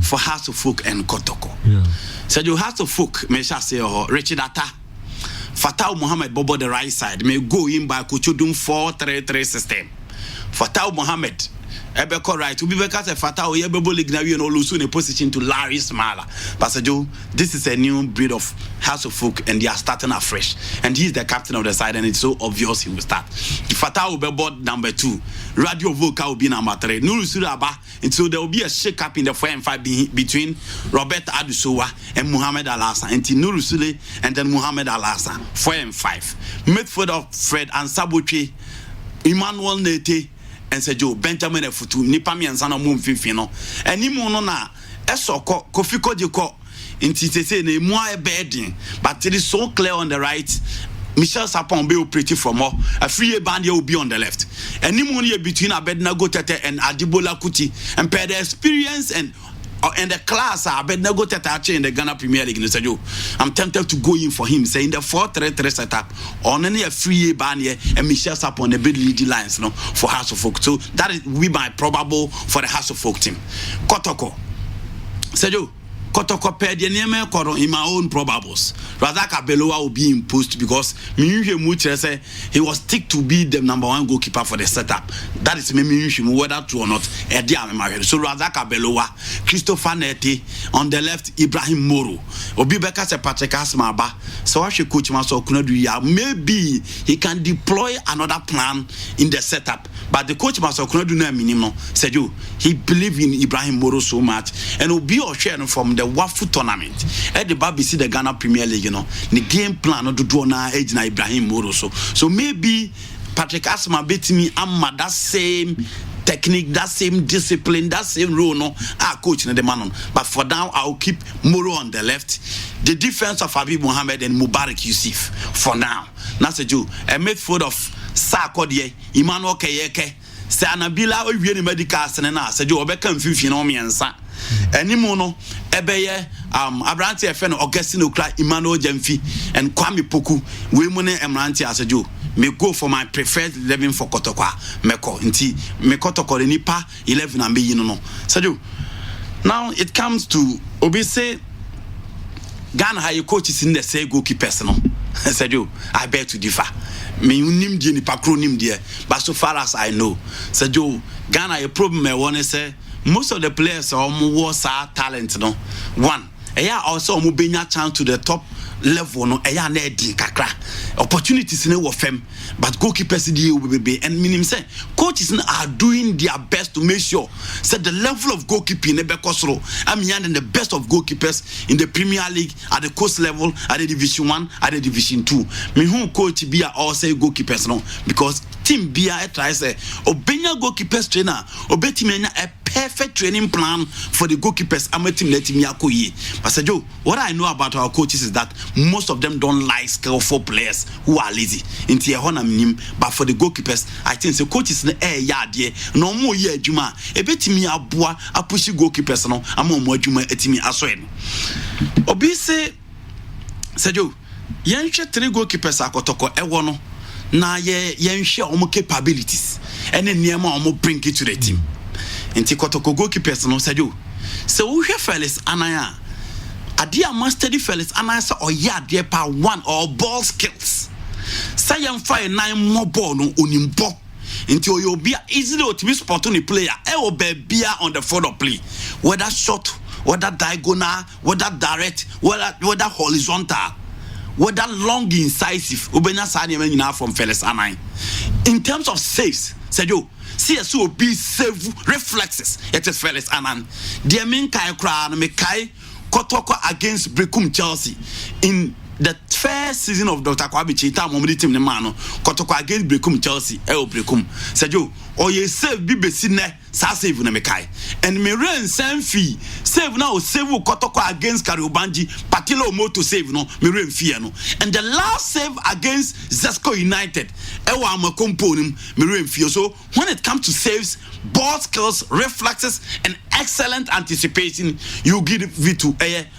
for House of Folk and Kotoko. Yeah. So you House of Folk, may shall say, Richard Atta. Fatau Mohammed Bobo the right side may go in by Kuchudum 4-3-3 system. Fatau Mohammed Ebeko right to be because Fatau Yebebo League now you know lose in a position to Larry Smala. Pastor Joe, this is a new breed of House of Folk and they are starting afresh. And he's the captain of the side and it's so obvious he will start. Fatau will be board number 2. Radio Vocal will be number 3. Nuru Suraba, and so there will be a shake up in the 4 and 5 between Robert Adusowa and Muhammad Alassa. And Nuru Sule and then Muhammad Alassa. 4 and 5. Midfield of Fred and Sabuchi, Emmanuel Nete, and Sejo Benjamin Futu, Nipami and Sana Mumfino. And Nimono na Esoko, Kofiko Jiko, in Tite, Moa bedding, but it is so clear on the right. Michel Sapon be pretty from more. A free band will be on the left. And pneumonia between Abednego Tete and Adibola Kuti. And per the experience and the class, Abednego Tete in the Ghana Premier League. I'm tempted to go in for him, saying the 4-3-3 setup on any free band here and Michel Sapon the big lead lines for House of Folk. So that is we my probable for the House of Folk team. Kotoko. Sejo. Kotoko paid the name in my own probables. Razaka Beloa will be imposed because Muche say he was ticked to be the number 1 goalkeeper for the setup. That is Mimushim, whether true or not. So Razaka Beloa, Christopher Neti, on the left, Ibrahim Moro. Obibeka se Patrick Asmaba. So I should coach Maso Kunoduya. Maybe he can deploy another plan in the setup. But the coach Maso Kunodu minimum said you he believed in Ibrahim Moro so much and will be sharing from the Wafu tournament at the BBC the Ghana Premier League, the game plan of the draw now age na Ibrahim Moro so maybe Patrick Asma beat me amma that same technique, that same discipline, that same role coach in the man on. But for now I'll keep Moro on the left, the defense of Habib Mohammed and Mubarak Yusuf for now. That's a Jew, a midfield of Sarkodie, Emmanuel Kayeke, Sanabila we medical senena, said you obeka mfimfini and Enimono ebeye Abranti FN Augustine Okra Emmanuel Jemfi and Kwame Poku we mune Emranti asejo me go for my preferred 11 for Kotokwa Meko nti me Kotoko nipa 11 and be no Sajo. Now it comes to Obise Ghana high coaches in the say goalkeepers no Sajo I beg to differ me unim die nipa kro nim die but so far as I know Sajo Ghana a problem I want to say most of the players are more talent no one also benya chance to the top level no na edi kakra opportunities in fem but goalkeepers will be and meaning say coaches are doing their best to make sure the level of goalkeeping I'm hearing the best of goalkeepers in the Premier League at the coast level, at the Division 1, at the Division 2. Me who coach be all say goalkeepers no because team be tries obenya goalkeepers trainer obetimenya a perfect training plan for the goalkeepers. I'm a team letting me Pastor Joe, what I know about our coaches is that most of them don't like skillful players who are lazy. But for the goalkeepers, I think the coaches no more year juma. A bit me a boa a pushy goalkeepers no. I'm more juma etimi aswen. Obise Joe, yenche 3 goalkeepers akotoko ewono. Na yenche omo capabilities. And then niema omo bring it to the team. Inti Kotoko goalkeepers no said you. So we have fellas anaya. Adia mastery fellas anaya sa dear pa 1 or ball skills. Say am fire 9 more ball no unimpo. Inti you be easily to be spot on the player. Will be on the front of play. Whether short, whether diagonal, whether direct, whether horizontal, whether long incisive. Ubenya sani men from fellas anaya. In terms of saves, said you. CSO be save reflexes. It is fellas anan. The main kai kra me kai Kotoko against Brekum Chelsea in the first season of Dr. Kwabi Chita Mommy team the man Kotoko against Brekum Chelsea Brekum Sejo or ye save BBC ne sa save na mekai and me rain fee save now save Kotoko against Kariobangi Patilo Moto save no me rain fee no and the last save against Zesco United amakomponim me rain fee. So when it comes to saves, ball skills, reflexes and excellent anticipation, you give it to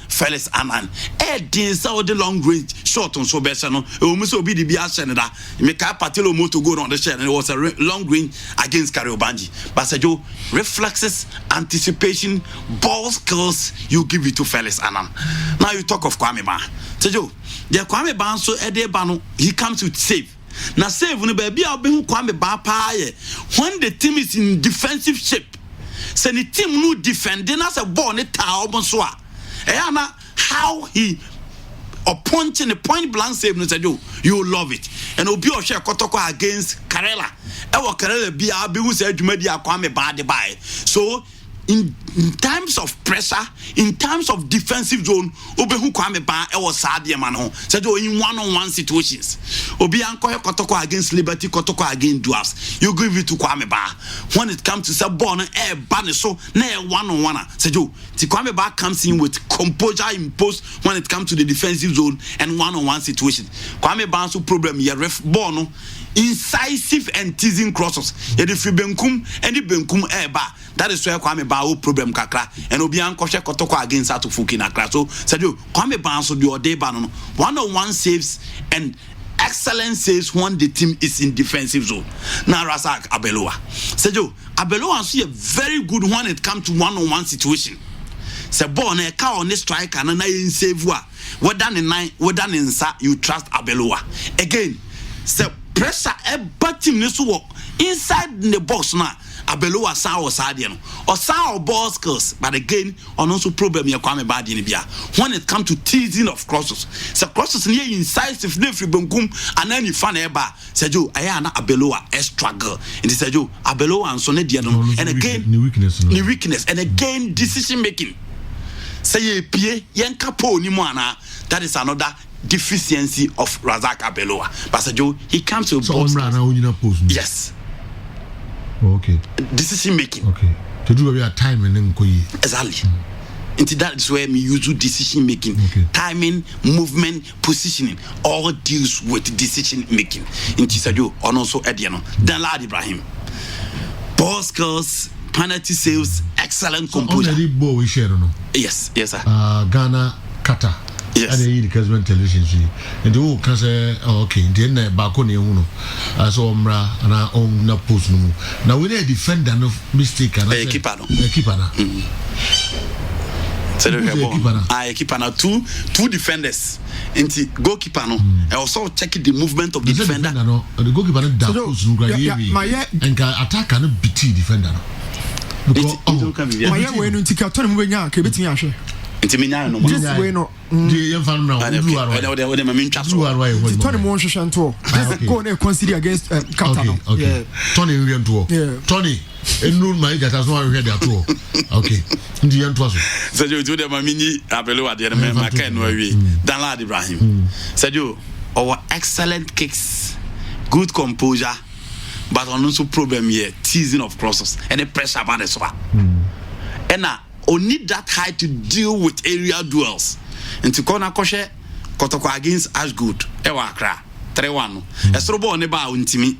Felix Anan the long range short on so better no so be the biasa that make Patilo Moto go on the shell and it was a long range against Kariobangi. But Sejo, reflexes, anticipation, ball skills, you give it to Felix Anan. Now you talk of Kwame Ba. Sejo, the Kwame Ba so Bano, he comes with save. Now save when baby I'll be Kwame Ba when the team is in defensive shape. So the team no defending as a ball ne ta obonswa. How he or punching a point blank save no Sejo, you love it. And Obi Oshe Kotoko against Karela. Karela be who said media Kwame Ba de buy. So in times of pressure, in times of defensive zone, Obehu Kwame Ba Sadia Mano. Said in one-on-one situations. Obi Anko Kotoko against Liberty, Kotoko against Dwarfs. You give it to Kwame Ba. When it comes to Sabona, Baniso, ne one-on-one. Said Kwame Ba comes in with composure imposed when it comes to the defensive zone and one-on-one situation. Kwame Ba's problem here, ref Bono, incisive and teasing crosses. If you benkum, any benkum eba. That is where Kwame Ba problem kakra and Obian Koshe Kotoko against Atufuki Nakra. So said you Kwame Ba so do day ban one-on-one saves and excellent saves when the team is in defensive zone. Now Razak Abeloa. Said you Abeloa see a very good when it comes to one-on-one situation. Say born a cow on the strike and in save what done in nine, what done in sa you trust Abeloa. Again, say pressure a team needs to work inside the box now. Abeloa sa or Sadian or sa or ball skills, but again, on also problem here Kwame Ba in Bia. When it comes to teasing of crosses, so crosses near incisive nefri bunkum and any fan eba. Said you, I am Abeloa a struggle. And he said you, Abeloa and Sonne Diano, and again, new weakness, and again, decision making. Say Pie, Yankapo Nimwana, that is another deficiency of Razak Abeloa. But said you, he comes to yes. Okay. Decision making. Okay. To do a time and then exactly. Into that is where we use decision making, okay. Timing, movement, positioning, all deals with decision making. Into Sadio, and also Ediano. Then Lad Ibrahim. Ball skills, penalty saves, excellent composure. Only ball we share, no? Yes, sir. Ghana, Qatar. Yes. And the Kessben television, and the whole can say, okay, then Bakoni Uno, as Omra and our own post no. Now we need a defender no mistake and a keeper. So keeper now two defenders. Into goalkeeper no, and also check the movement of the defender. No, the goalkeeper no that post no and attack cannot beat the defender. Because my way no tika turn mo nya ka betimi ahwe. Intiminya no this way no the fan now do are we ma min twa so Tony mo hwehwe nto go na consider against Qatar. Okay. Tony we nto Tony enu my that has no we there to okay ndi nto so you do the mamini Abeloa de ma kan no awie Dan Lad Ibrahim said you our excellent kicks, good composure, but also problem here teasing of crosses and the pressure about the sofa and only that high to deal with area duels. And to corner Koshe Kotoko against Ashgood, Ewa Accra, 3-1. Estrobo neba untimi.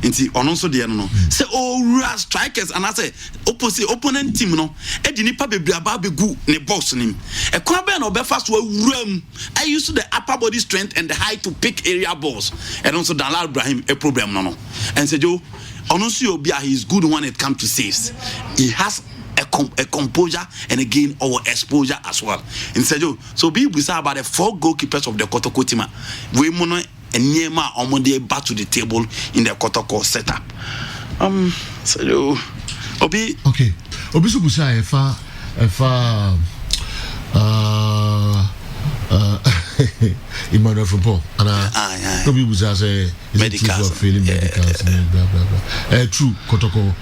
Inti ononso de no. Say oh strikers and I say opposite opponent team no. E di nipa bebre aba begu ne box nim. E kwa be no be fast we wuram. I used the upper body strength and the height to pick area balls. And also Dan Lad Ibrahim a problem no. And say Joe ononso obi he is good when it comes to saves. He has a composure and again our exposure as well. And so be we say about the 4 goalkeepers of the Kotoko team. We mono and Nyema Omode back to the table in the Kotoko setup. So Obi okay. Obi so busa efa Emmanuel from Paul and Obi busa say medicals feeling medicals blah blah blah. True Kotoko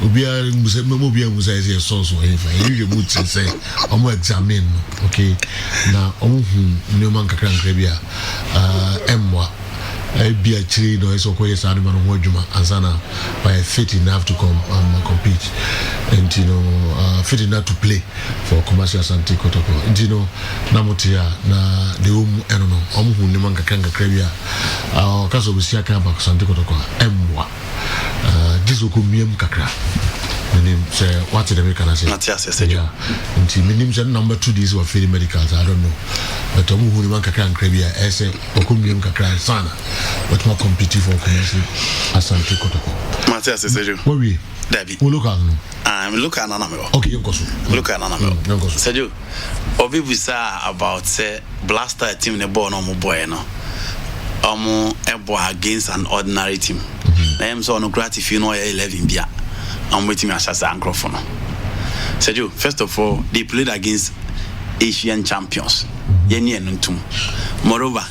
Obia Musa is a source or anything. You would say, examine, okay. Now, Newman Kakran Krebia, Emwa. Be a trade or so quiet animal Wojuma Azana by fit enough to come compete and fit enough to play for commercial Santi Kotoko. And Namotia na the Enono, Nimanga Kanga Krebia, or Caso Visiaka Bak Santi Kotoko, Emwa, Jizukum Kakra. Say what did I say? Not yes, said you. Until minimum number 2 days were feeling medicals, I don't know. But who can crabia, essay, or Kumium Kakra Sana, but more competitive for commercial as Santi Kotoko. Matthias said you. Where we? Debbie. Who look at them? I'm looking at Anamel. Okay, you go. Look at Anamel. Said you. Obi Bisa about say blaster team in the ball no more boy no. Ebo against an ordinary team. I am so no gratify no 11 bia. I'm waiting as a microphone. Said you, first of all, they played against Asian champions. Yeni Nuntum. Moreover,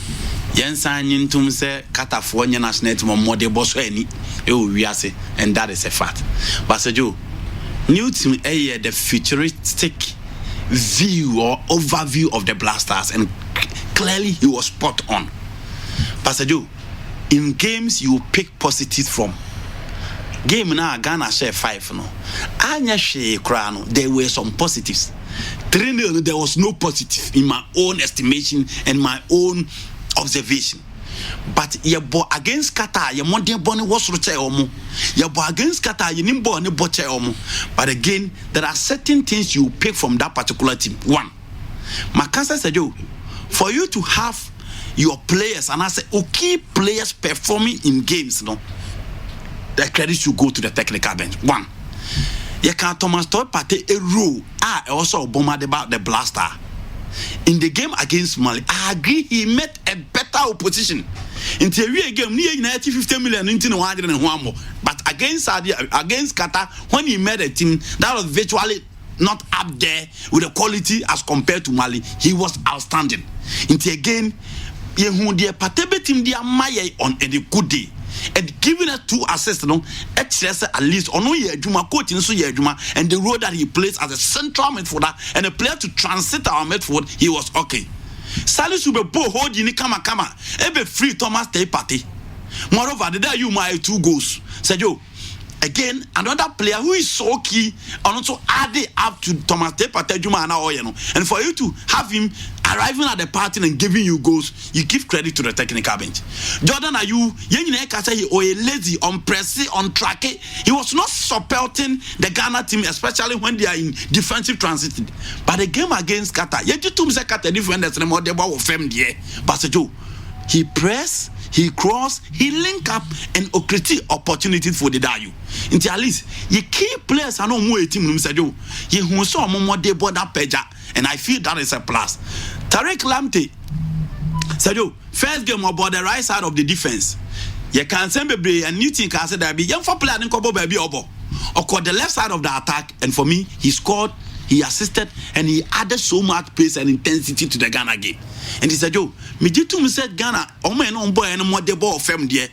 Yensan Nuntum say California national team more de boss any, and that is a fact. But said you, new team the futuristic view or overview of the Blasters, and clearly he was spot on. But said you, in games you pick positives from. Game now Ghana share 5 no. Anya share crown. There were some positives. 3-0 there was no positive in my own estimation and my own observation. But ye bo against Qatar, ye modern bonny was roche omo. Ye bo against Qatar, ye nimbo ni boche omo. But again, there are certain things you pick from that particular team. One, Makasa said you, for you to have your players and I say key players performing in games, no. The credit should go to the technical bench. One, you can Thomas Partey a role. Also bombarded about the blaster. In the game against Mali, I agree he met a better opposition. In the real game, near 50 million into 101 more. But against Qatar, when he met a team that was virtually not up there with the quality as compared to Mali, he was outstanding. In the again, you the Partey team they are on a good day. And giving us 2 assists, at least on Juma coach in Juma and the role that he plays as a central midfielder and a player to transit our midfield, he was okay. Salisu be bo hold you kama ebe free Thomas Tay Partey. Moreover, the day you my 2 goals. Said yo, again, another player who is so key and also added up to Thomas Tay Partey Juma and for you to have him arriving at the party and giving you goals, you give credit to the technical bench. Jordan, are you lazy, unpressy, untracky? He was not supporting the Ghana team, especially when they are in defensive transition. But the game against Qatar, he pressed, he crossed, he linked up and created opportunities for the Dayu. Until at least you key players are no more team. You who saw more de border peja, and I feel that is a plus. Tariq Lamptey said, first game about the right side of the defense. You can send baby and new team can say that be young for player and couple baby obo. Or called the left side of the attack, and for me, he scored, he assisted, and he added so much pace and intensity to the Ghana game. And he said, me jitu said Ghana, man on boy and more the ball fem there.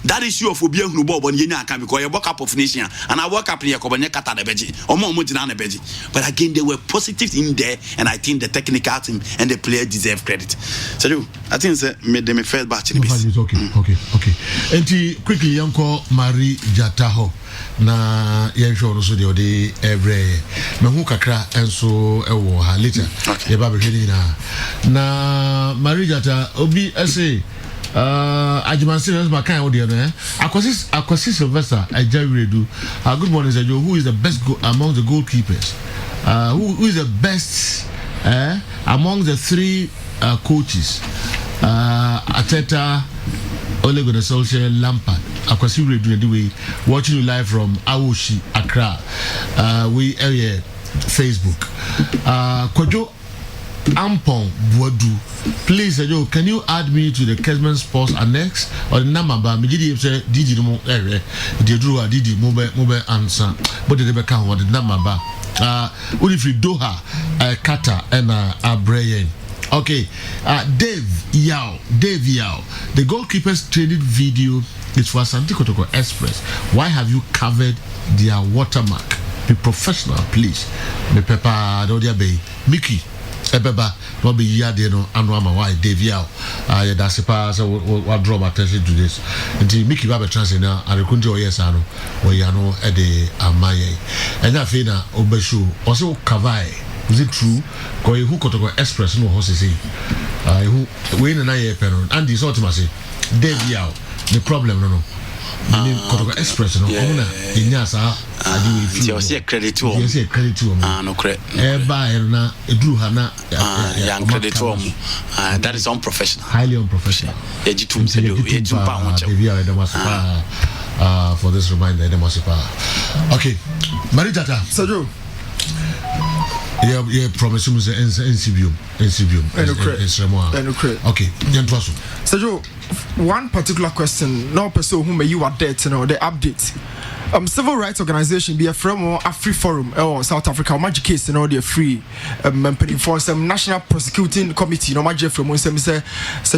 That is you for being who Bob on Yena can because you walk up of nation and I walk up here Kata the Beji or more Mujana Beji. But again, they were positive in there, and I think the technical team and the player deserve credit. So I think made them a fair batch in this. Okay. And quickly, Yanko Marie Jataho. Na yɛnhwɛ no so deɛ ɔde ɛbrɛ mahu kakra ɛnso ɛwɔ ha later yɛba bɛhwɛ no na Marijata obi ɛse Ajimansi my kind of Akwasi Sylvester Ajawiredu. Good morning, Sergio. Who is the best among the goalkeepers? Who is the best among the 3 coaches? Ateta, Ole Gunnar Solskjaer, Lampard. Akwasi Redu anyway. Watching you live from Awoshi, Accra. We area Facebook. Kojo Ampon Boadu. Please, can you add me to the Kessben Sports Annex or the number? Me say Didi no area. Didi mobile answer. But the Rebecca what the number ba. Unifri Doha, Qatar and Abrayan. Okay, Dave Yao. The goalkeeper's training video is for Santi Kotoko Express. Why have you covered their watermark. Be professional, please. Me pepper do dia be Mickey ebeba no be yade no anu ama why Davia ya da sepa so what draw my attention to this. Nti Mickey ba be translate na arekunje oyesa no oyano e de amaye. Enya fe na obeshu o se kavai. Is it true? Ko who kotoko express no ho se say. Who we na ye peron and this ultimately Davia the problem no. Kotoko express no omuna inyasa adi we see credit to no credit buy na eduru hana young credit to that is unprofessional, highly unprofessional. Ejitum pa wonche for this reminder okay Marijata Sajo yeah promise me NCBU okay Sajo one particular question no person who may you are dead, you know, the update. Civil rights organization be a from a free forum or South Africa magic case, you know, they're free for some national prosecuting committee, no magic from some say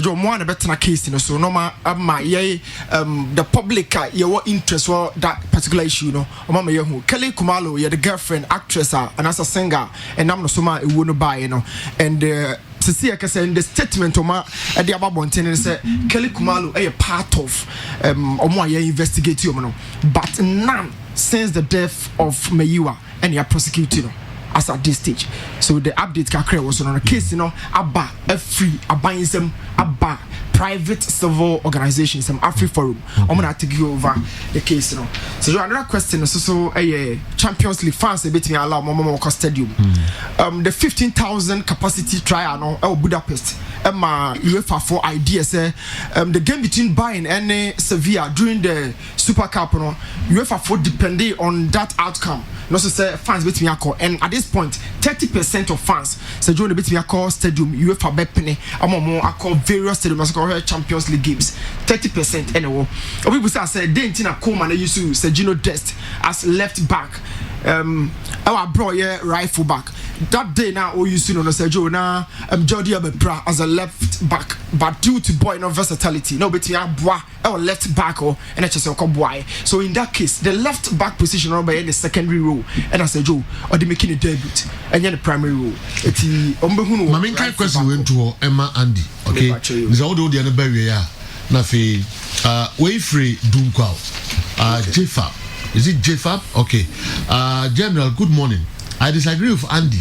Joe one a better case, you know, so no the public your interest for that particular issue, no, Mama Yahu Kelly Kumalo, you're the girlfriend, actress, and as a singer, and I'm no soma it wouldn't buy, you know, and to see I say in the statement Oma at the Ababonten say Kelly Kumalo a part of Omoya investigate you, but none since the death of Meyiwa and you are prosecuting as at this stage. So the update kakre was on a case, you know, Abba a free buying some Abba private civil organization, some Afri Forum. I'm gonna take you over the case, you know. So another question is so a Champions League fans a bit me allow Momo Stadium. The 15,000 capacity trial no Budapest. UEFA for ideas the game between Bayern and Sevilla during the Super Cup, no UEFA for depending on that outcome. No so say fans bit me call, and at this point 30% of fans say join the bit me call stadium UEFA bepene amomo call various stadiums call Champions League games 30% anyway. People say they intina Coleman they used to say Gino Dest as left back our bro yeah right full back. That day now all you see no say Joe na Jordi Abepra as a left back, but due to boy no versatility no between Abwa or left back or and just boy. So in that case the left back position or by the secondary role and I say Joe or the making a debut and then the primary role. It's my main question went to Emma Andy. Okay, this all the other barrier na fe way free Dunkwao JFAB. Is it JFAB? Okay. General, good morning. I disagree with Andy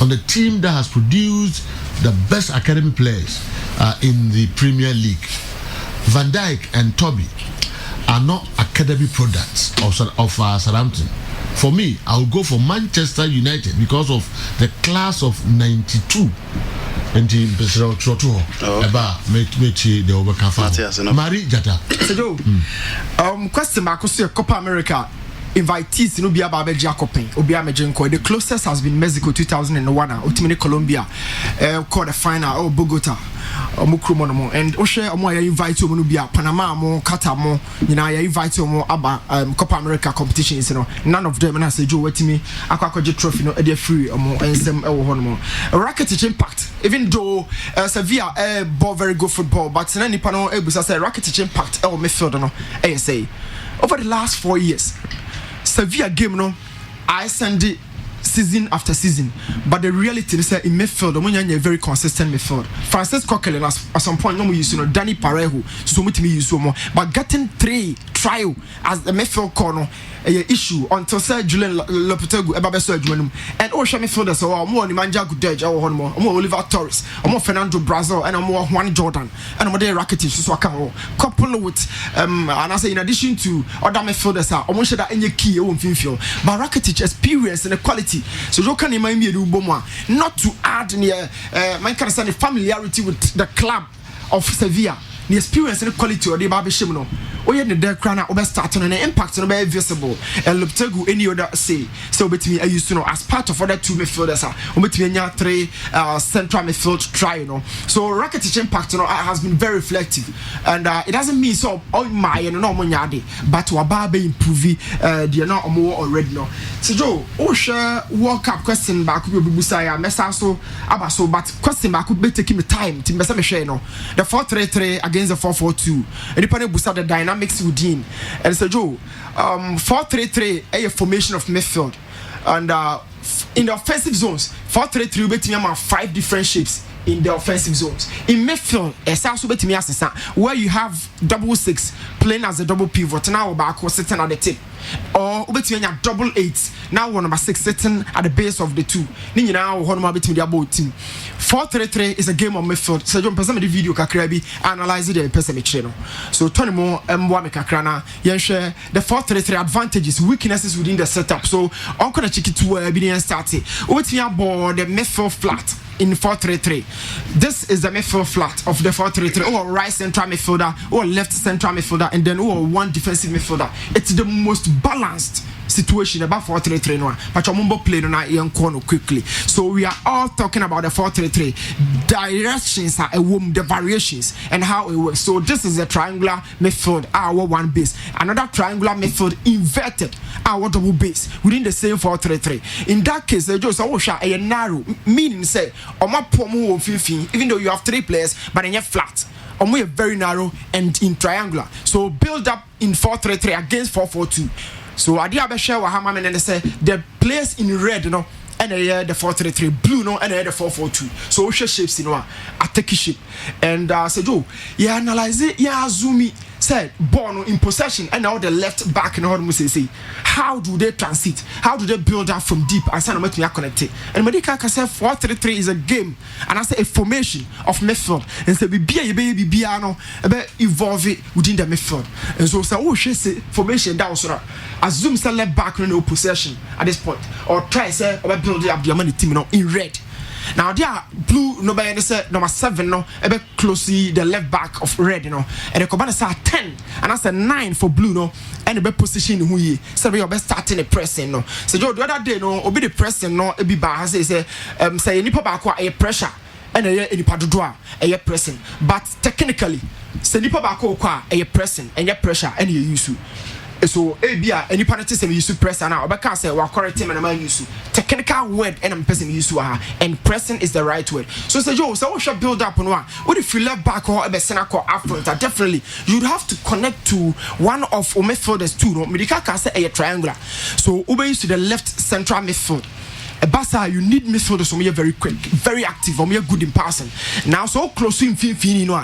on the team that has produced the best academy players in the Premier League. Van Dijk and Toby are not academy products of Southampton. For me, I will go for Manchester United because of the class of 92. And the Mari Jata. Question mark Copa America. Invitees no be aba be Jacopen obi amejenko. The closest has been Mexico 2001 ultimately Colombia called the final Bogota omukrumo and ohwe omo ya invite omo no bia Panama mo Qatar mo nyina ya invite omo aba Copa America competitions no none of them na say Joe wetimi akwakoje trophy no e dey free omo ensem e wo ho no Rakitic impact even though Sevilla ball very good football but na nipa no ebusa say Rakitic impact e wo midfield no e say over the last 4 years Sevilla game no I send it season after season, but the reality is that in midfield, a very consistent midfield. Francis Coquelin at some point, no use Danny Parejo, so much me use more, but getting 3 trial as the midfield corner issue until Sir Julian Lopetegui Ebabeso and all midfielders are more Nemanja Gudej or more Oliver Torres, or more Fernando Brazil, and more Juan Jordan, and more Rakitic, so I can couple with and I say in addition to other midfielders are almost that any key on midfield, but Rakitic experience and the quality. So you can remind me not to add near my kind of familiarity with the club of Sevilla. The experience and the quality of the Babishimno. Oh, yeah, the crana over start on an impact on very visible. And Loptegu, any other say. So, between I used to know as part of other 2 midfielders, between 3 central midfield try, you know. So, Rakitic impact, you know, has been very reflective. And it doesn't mean so, oh, my, and no money, but to Ababe improve the not more already, no. So, Joe, oh, sure, World Cup question back with Busaya, Messaso, Abaso, but question back could be taking the time to Messa Machino. The 4-3-3 against the 4-4-2. And depending on the dynamic dynamics within. And so Joe, 4-3-3 a formation of midfield, and in the offensive zones 4-3-3 we have 5 different shapes in the offensive zones. In midfield, where you have 6-6 playing as a double pivot, now back sitting at the tip, or 8 now number 6 sitting at the base of the two. Now 4-3-3 is a game of midfield. So John person the video kakrabi analyze it person channel. So Tony Mo Mwa kakrana share the 4-3-3 advantages, weaknesses within the setup. So on gonna check it to where being started. Board the midfield flat in 4-3-3. This is the midfield flat of the 4-3-3, or right central midfielder, or left central midfielder, and then or one defensive midfielder. It's the most balanced situation about 4-3-3 no, but Mumbo played on young corner quickly. So we are all talking about the 4-3-3 directions are the variations and how it works. So this is a triangular midfield, our one base, another triangular midfield inverted, our double base within the same 4-3-3. In that case, just a narrow, meaning say even though you have 3 players, but then you're flat. We are very narrow and in triangular. So build up in 4-3-3 against 4-4-2. So I did share with Hamman and say the players in red, and the 4-3-3, blue, and the 4-4-2. So we share shapes in one, a take shape. And said, Joe, yeah, analyze it, yeah, zoom it. Said Bono in possession, and now the left back and how say how do they transit? How do they build up from deep and send them to connected? And Medica can say 4-3-3 is a game, and I say a formation of midfield. And say be evolve it within the midfield. And so she say formation down so assume say left back no possession at this point, or try say or build up the money team in red. Now they are blue nobody say number 7 no ebe closely the left back of red and the Kobana say 10 and that's a 9 for blue no and the position who ye so we be starting the pressing no so the other day no obi the pressing no e be ba say say nipa ba kwa a pressure and a nipa dodoa a pressing but technically say nipa ba kwa a pressing and your pressure and you use so abia any penalty say use press now obeka say wa correct him and man use technical word and person use and pressing is the right word. So say Joe, so we should build up on one. What if you left back or be center up front? Definitely you'd have to connect to one of midfielders too. No, Medica can say a triangular. So Ube used to the left central midfield. Basa, you need midfielders who are very quick, very active, who are good in passing. Now, so close to him,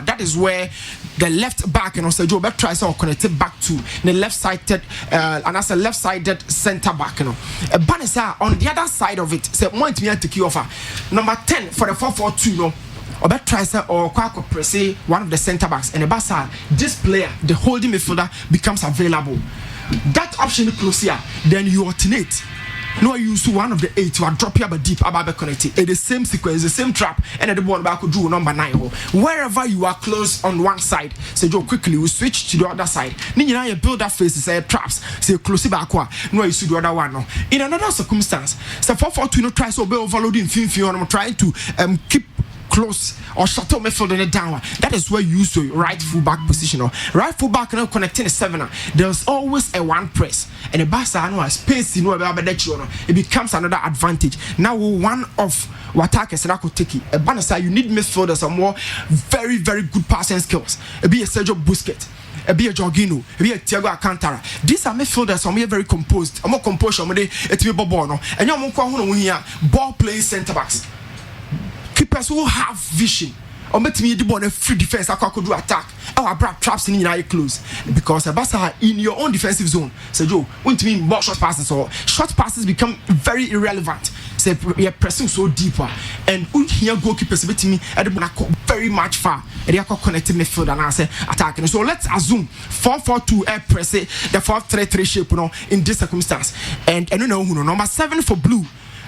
that is where the left back, so Joe Beck tries to connect it back to the left-sided, and that's a left-sided centre back, Banessa on the other side of it, say, one to me to key offer. Number 10 for the 4-4-2, or Beck tries or Quaco press one of the centre backs, and the Basa, this player, the holding midfielder, becomes available. That option close here, then you alternate. No, you use one of the 8 to drop here but deep about connected. It's the same sequence, the same trap, and the ball back could do number 9. Wherever you are close on one side, so Joe quickly we switch to the other side. Then you build that face, say traps, say close back. No, you see the other one. No. In another circumstance, so 4-4-2 no try so be overloading I'm trying to keep close or shut up midfield in the down. That is where you use the right full back position. Right full back now connecting the 7. There's always a one press and a Barca no space it becomes another advantage. Now one of what attackers and I could take it. A Banasa, you need midfielders some more very, very good passing skills. It be a Sergio Busquets. Be a Jorginho, be a Thiago Alcantara. These are midfielders, some are very composed. I'm more composed, and you're more ball playing centre backs. Keepers who have vision. Or met me the free defense. I could do attack. I brought traps in your close because Abasa in your own defensive zone. So Joe, want to mean more short passes or short passes become very irrelevant. Say you're pressing so deeper and here goalkeepers bet me at the Monaco very much far. And they are connected midfield and I say attacking. So let's assume 4-4-2 air press the 4-3-3 shape in this circumstance. And you know number 7 for blue.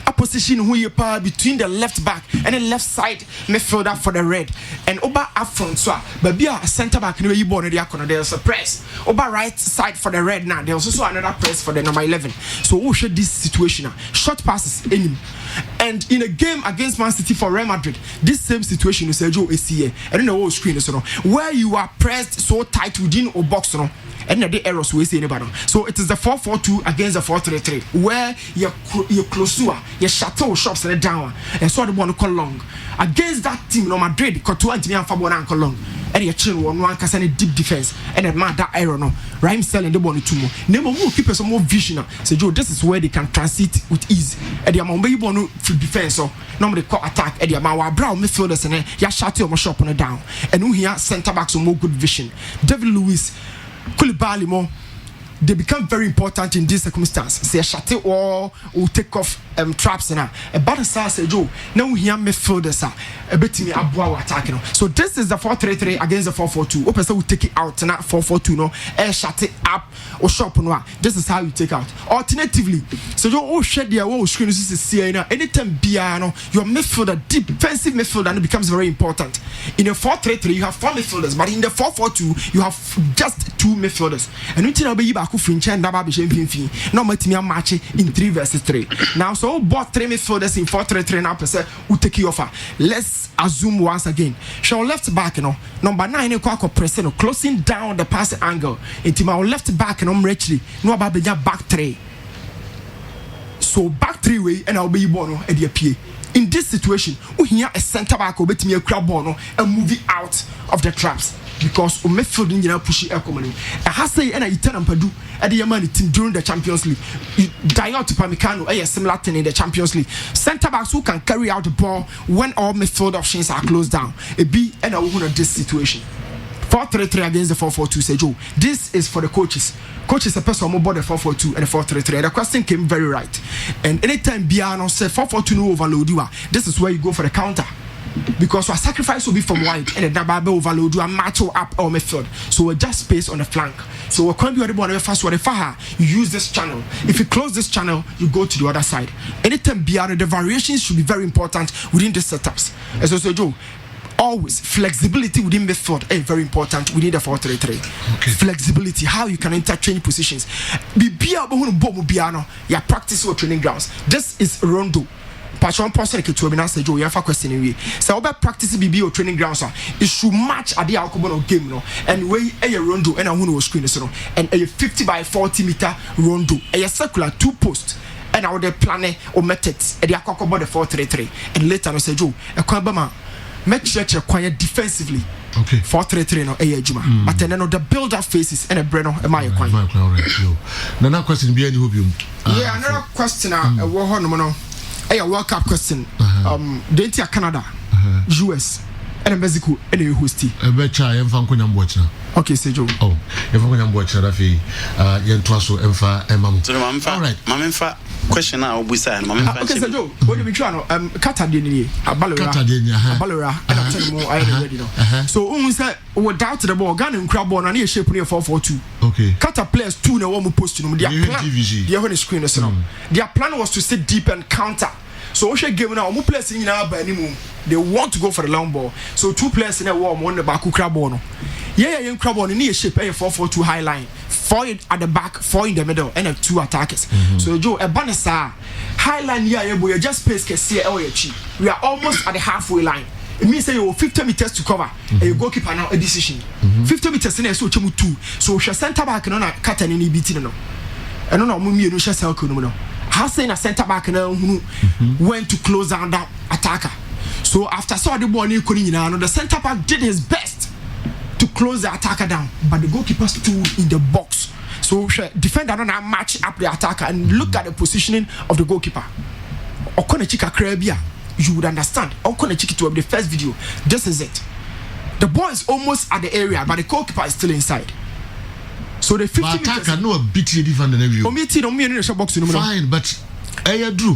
A position who you power between the left back and the left side midfielder for the red and over up front so but be a center back anyway you born there's a press over right side for the red now there's also another press for the number 11 so who should this situation short passes in him. And in a game against Man City for Real Madrid, this same situation is Sergio Assier. I don't know what screen is where you are pressed so tight within a box, and the errors we see anybody. So it is the 4-4-2 against the 4-3-3, where you're close to your chateau shops and down, and so the one call long against that team. No Madrid, Courtois and Fabio and long. and your chill one can send a deep defense and a man that error no Rhyme selling the ball to more name more keep some more vision say Joe this is where they can transit with ease and the amount baby ball defense so normally call attack and the amount brown midfielders and ya shot your shop on the down and who here center backs some more good vision David Lewis Koulibaly more they become very important in this circumstance. Say shut or take off traps and a bad say Joe. Now we hear midfielders a bit me abwa attacking. So this is the 4-3-3 against the 4-4-2. Open so we take it out and 4-4-2 no shut it up or shop no. This is how you take out. Alternatively, so you shed the screen is see anytime Biano your midfielder defensive midfielder and it becomes very important. In a 4-3-3 you have 4 midfielders, but in the 4-4-2 you have just 2 midfielders. And we tell you French and Dababi no match match in 3 versus 3. Now so bought 3 midfielders in 4-3-3 now per se who take you offer. Let's assume once again. Show left back number 9 pressing closing down the pass angle. Into my left back and richly no about back 3. So back 3 way and I'll be born at the PA. In this situation, we hear a center back will bet me a crab bono and move it out of the traps. Because midfield in push it coming. I have say and I turn and Padu at the Yamani team during the Champions League. Diot Pamecano, a similar thing in the Champions League. Centre backs who can carry out the ball when all midfield options are closed down. A B and a woman of this situation. 4-3-3 against the 4-4-2 say Joe. This is for the coaches. Coaches a person more the 4-4-2 and the 4-3-3. The question came very right. And anytime Biano said 4-4-2 no overload you are, this is where you go for the counter. Because our sacrifice will be from wide and the Dababe overload you and match up our midfield. So we're just space on the flank. So we're going to be able to fast where you use this channel. If you close this channel, you go to the other side. Anytime Biano, the variations should be very important within the setups. As also Joe. Always flexibility within midfield is very important within the 4-3-3. Okay. Flexibility, how you can interchange positions. You practice your training grounds. This is Rondo. Patron person to be answer Joe. You have a question anyway. So about practice BB or training grounds, it should match at the alcohol game no. And way a rondo and a who screen so and a 50 by 40 meter rondo, a circular 2 posts. And I would plan or methods at the alcohol the 4-3-3. And later I say Joe, a Kwabama. Make sure you're quiet defensively. Okay. 4-3-3 no juma. But then the build up phases and a breno am I quiet. Another question be any hobium. Yeah, another question a war no. A World Cup question. Date Canada, US, and Mexico, and a hosty. A betcha and Fankunam watcher. Okay, say Joe. Oh, if I'm going to watch Rafi, Yentuaso, Emfa, Emam. So, all right, Mamma. Question now, we say, okay, so Joe, what do we try? Catadini, a Balora, and I'll tell you more. I already know. So, we say, without the ball, gun and crab on a shape near 4-4-2. Okay. Kata players 2 no one post to them. Their plan, screen is their plan was to sit deep and counter. So, we should give now, more players in our anymore. They want to go for the long ball. So, 2 players in a warm on the back who crab on. Yeah, young crab on near shape a 4-4-2 high line. 4 at the back, 4 in the middle, and 2 attackers. So Joe, a banasa high line here, we just pace we are almost at the halfway line. It means that you have 50 meters to cover, and you goalkeeper now a decision. 50 meters in a so 2. So we center back and on a cut and any beating no. And no mummy no shall sell no. Has saying a center back now who went to close down that attacker. So after saw the ball you couldn't the center back did his best to close the attacker down, but the goalkeeper stood in the box. So defender don't match up the attacker and look at the positioning of the goalkeeper. Okone chika krabia, you would understand. Okone chiki to the first video. This is it. The ball is almost at the area, but the goalkeeper is still inside. So the 50 meters. Attacker no beat you different than every. Box. Fine, but I drew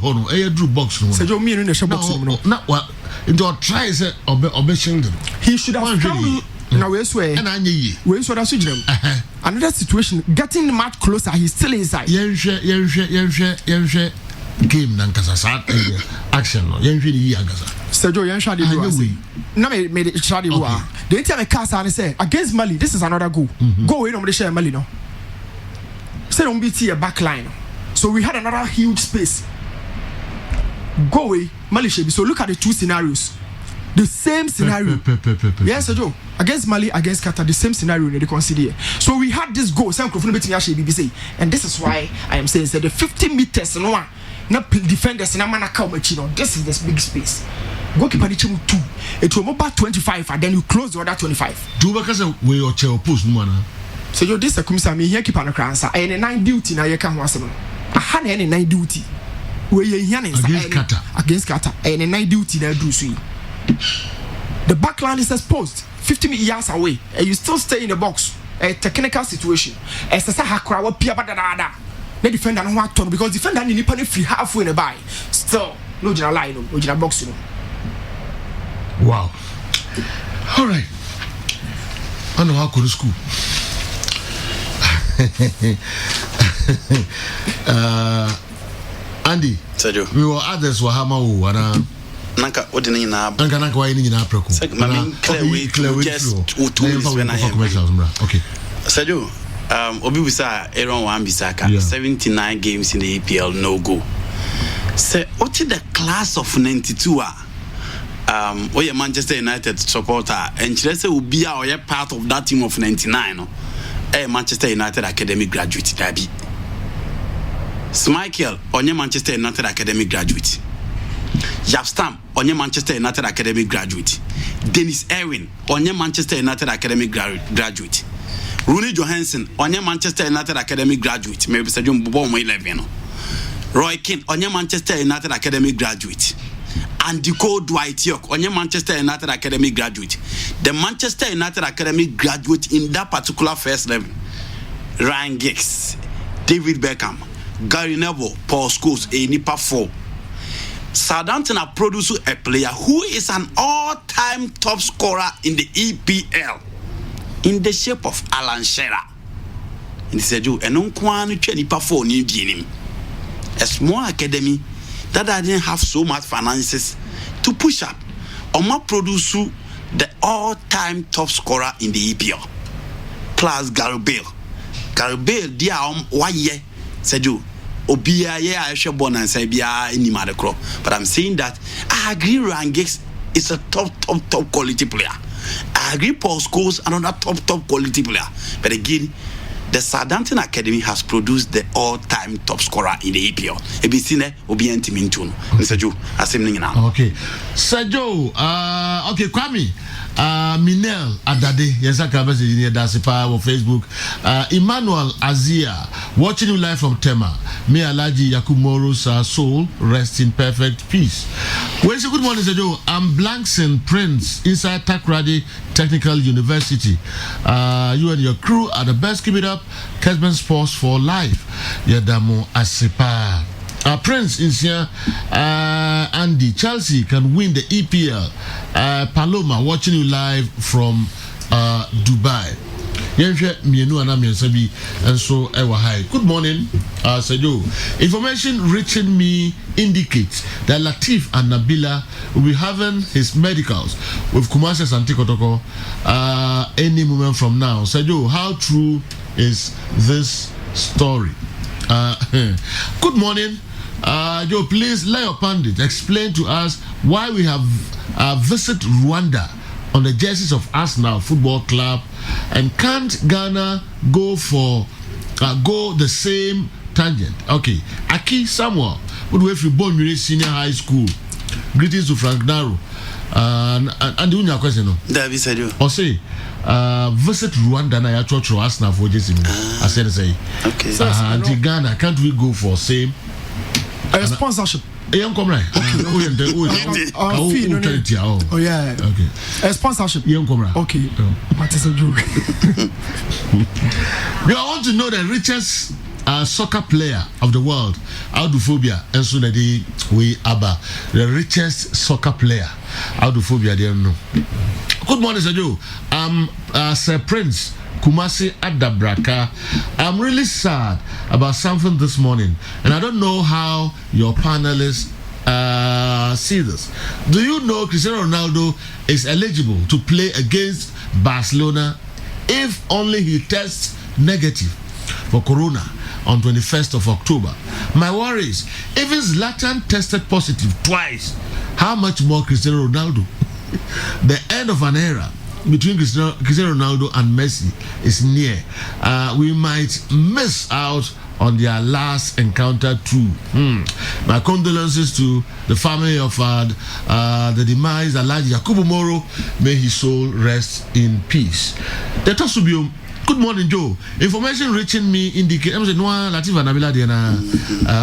box. So you mean in the box? Not what. Into a try say obession. He should have come. Now we swear. And we swear that's them. Another situation, getting much closer, he's still inside. Game nankasa action no. Sergio Yansha did na made it shady wa. The time I cast and say against Mali, this is another goal. Go away no share Mali no. Say don't beat a back line. So we had another huge space. Go away, Mali should be. So look at the 2 scenarios. The same scenario. Yes, Joe. Against Mali, against Qatar, the same scenario they consider. So we had this goal. And this is why I am saying the 50 meters no defenders in Amana Kamachino. This is this big space. Goalkeeper 2. It will about 25 and then you close the other 25. Do because we your chair post no man. So you this a me here keep an answer. And 9 duty na you can was no. A hand and 9 duty. We here against Qatar. And 9 duty na do so. The back line is exposed 50 yards away and you still stay in the box. A technical situation. As a Hakra what Pia Badada. The defender no want to because defender ni nipa free halfway in the by. Still no general line, no general box, you know. Wow. All right. I know how to school. Andy. Sergio. We were others were Hamawu wana. Nanka odini na. Nanka why ni na preko. Clear way just two when I am. Okay. Sergio. Obi Bisa Aaron Wan-Bissaka 79 games in the EPL no go. Say what the class of 92 we Manchester United supporter and say will be our part of that team of 99 no. Manchester United academic graduate Dabi. Schmeichel onye Manchester United academic graduate. Japstam onye Manchester United academic graduate. Dennis Irwin onye Manchester United academic graduate. Rooney Johansson onye Manchester United academic graduate. Maybe Sergio Mbomo 11 no. Roy Keane onye Manchester United academic graduate. Andy Cole Dwight York onye Manchester United academic graduate. The Manchester United academic graduate in that particular first level. Ryan Giggs, David Beckham, Gary Neville, Paul Scholes, a Nipa 4. Southampton have produced a player who is an all-time top scorer in the EPL in the shape of Alan Shearer. And he said, "You and Unquan Nipa 4 need him." A small academy that didn't have so much finances to push up. Oma produce the all-time top scorer in the EPL. Plus Gary Bale. Gary Bale, dear 1 year, said you. Obia, yeah, I should born and say, "Bia in the crop." But I'm saying that I agree Ryan Giggs is a top quality player. I agree Paul Scholes another top quality player. But again, the Southampton Academy has produced the all-time top scorer in the EPL. Ebisine Obi team in tune. Mr. Joe, assembling now. Okay. Sergio, okay, Kwame. Minel Adade, yes, I can message in Dasipa on Facebook. Emmanuel Azia, watching you live from Tema. Me Alaji Yakumoro's soul rest in perfect peace. Well, so good morning, Sergio. I'm Blankson Prince inside Takrady Technical University. You and your crew are the best. Keep it up. Kessben Sports for life. Yadamo Asipa. Prince is here. Andy, Chelsea can win the EPL. Paloma watching you live from Dubai. And so good morning, Sergio. Information reaching me indicates that Latif and Nabila will be having his medicals with Kumasi Santikotoko any moment from now. Sergio, how true is this story? Good morning. Joe, please let your pundit explain to us why we have visit Rwanda on the jerseys of Arsenal Football Club, and can't Ghana go the same tangent? Okay, Aki Samuel, would wait for born Senior High School. Greetings to Frank Naro. And the unya question no. David said you. Or say visit Rwanda na ya church Arsenal for jersey. I said say. Okay. And Ghana, can't we go for same sponsorship? Come right. Oh yeah. Okay. A sponsorship. Come right. Okay. What is a joke? You want to know the richest soccer player of the world, Aldophobia, and so that we Abba, the richest soccer player, Aldophobia. They don't know. Good morning, Sergio. Sir Prince Kumasi Adabraka. I'm really sad about something this morning, and I don't know how your panelists see this. Do you know Cristiano Ronaldo is eligible to play against Barcelona if only he tests negative for Corona on 21st of October? My worry is, even Zlatan tested positive twice, how much more Cristiano Ronaldo? The end of an era between Cristiano Ronaldo and Messi is near. We might miss out on their last encounter too. My condolences to the family of the demise Alhaji Yakubu Moro. May his soul rest in peace. Let us be. Good morning, Joe. Information reaching me indicate. I'm saying, no, Latifa Nabila Diana.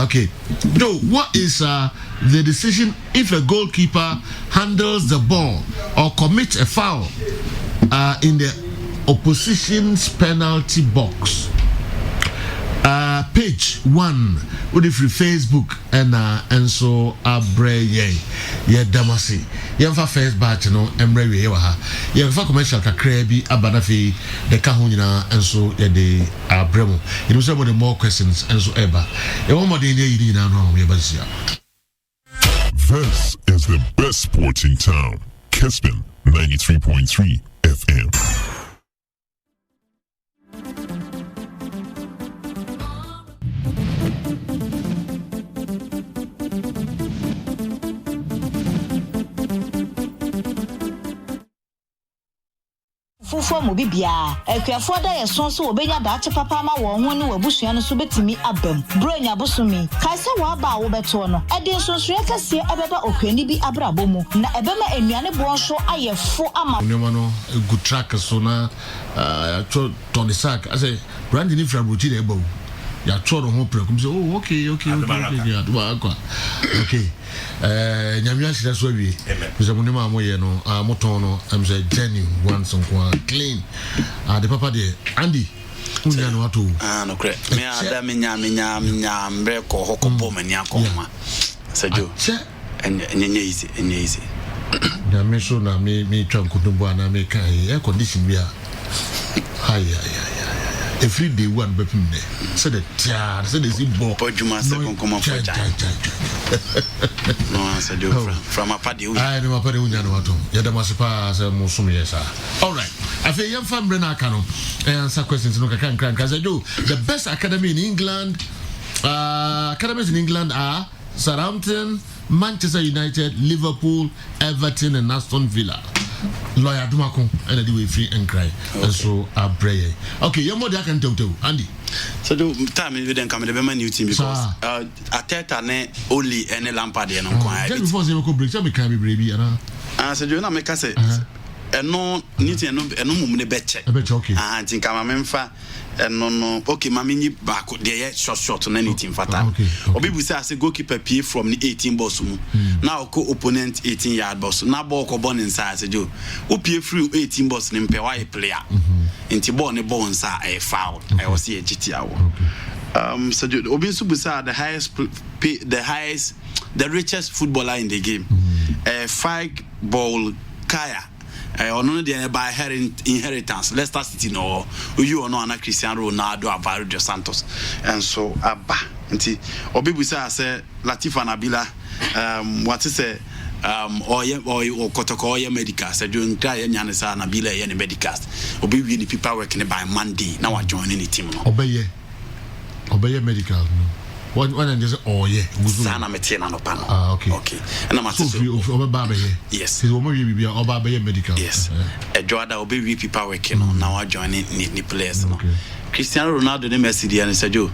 Okay, Joe. What is the decision if a goalkeeper handles the ball or commits a foul in the opposition's penalty box? Page 1 with the free Facebook and so abreye damasi yemfa first batch no emrewe wa ha yemfa commercial kakra bi abanafi de ka ho nyina enso ye de abremo you know some of the more questions enso eba e wo modern ye yiri nyina no ye bazia. This is the best sports in town. Kessben 93.3 FM. Fufu mo bibia ekuafo da ye son so obenya dache papa ma wo ho ne wabusua no so betimi abam bronya bosumi kaise wa ba wo beto no ede nsonso yakase ebeba okwani bi abrabo mu na ebema enuane bo so ayefo ama ne no good track so na Tony Sack I say brand ni fra boti de egba ya tro ho prekum say oh okay ya do akwa okay nyamia shira so awie bisa mo ne ma mo ye no moton no am say genuine one so clean the papa there Andy unya no ato no kre me ada me nya mbre ko hokopo mani akoma sajo enye easy na me so na me twa nkotumbo ana me kan air condition bia hi every day one bepim ne say the tia say the zimbo podjuma second come for no answer do from a party no party unya no ato ya da masipa say mo sum yes all right I feel young family na aka no answer questions no kaka nkran say do the best academy in England academies in England are Southampton, Manchester United, Liverpool, Everton and Aston Villa. Lawyer Dumako and the way free and cry and so pray. Okay, your mother can tell Andy. So do time we then come the Bema new team because Ateta ne only any Lampard and on just before they go break, me can be baby and so do not make us say no need no mum ne beche. Okay. And think I'm a memfa no okay mamini back there short on anything fatal. Obi we say goalkeeper pay from the 18 boss mu. Now co opponent 18 yard boss. Now ball ko born inside say jo. O pay free 18 boss ni mpe why player. Inti ball ne ball inside a foul. I was see a GT hour. So Obi Subusa the richest footballer in the game. 5 ball kaya. Ono de by inheritance Leicester City no you no ana Cristiano Ronaldo Alvaro dos Santos and so abba nti obibusa say Latifa Nabila what is say or kotoko ye medical say doing try nya ne sa Nabila ye ne medical obi wi ni people working by Monday now we join the team no obeye medical no one and just sana metina no pano okay and I'm so yes so we be obaba medical yes a joada obi we people working on now we joining the players no Cristiano Ronaldo ne Messi dia ne sajo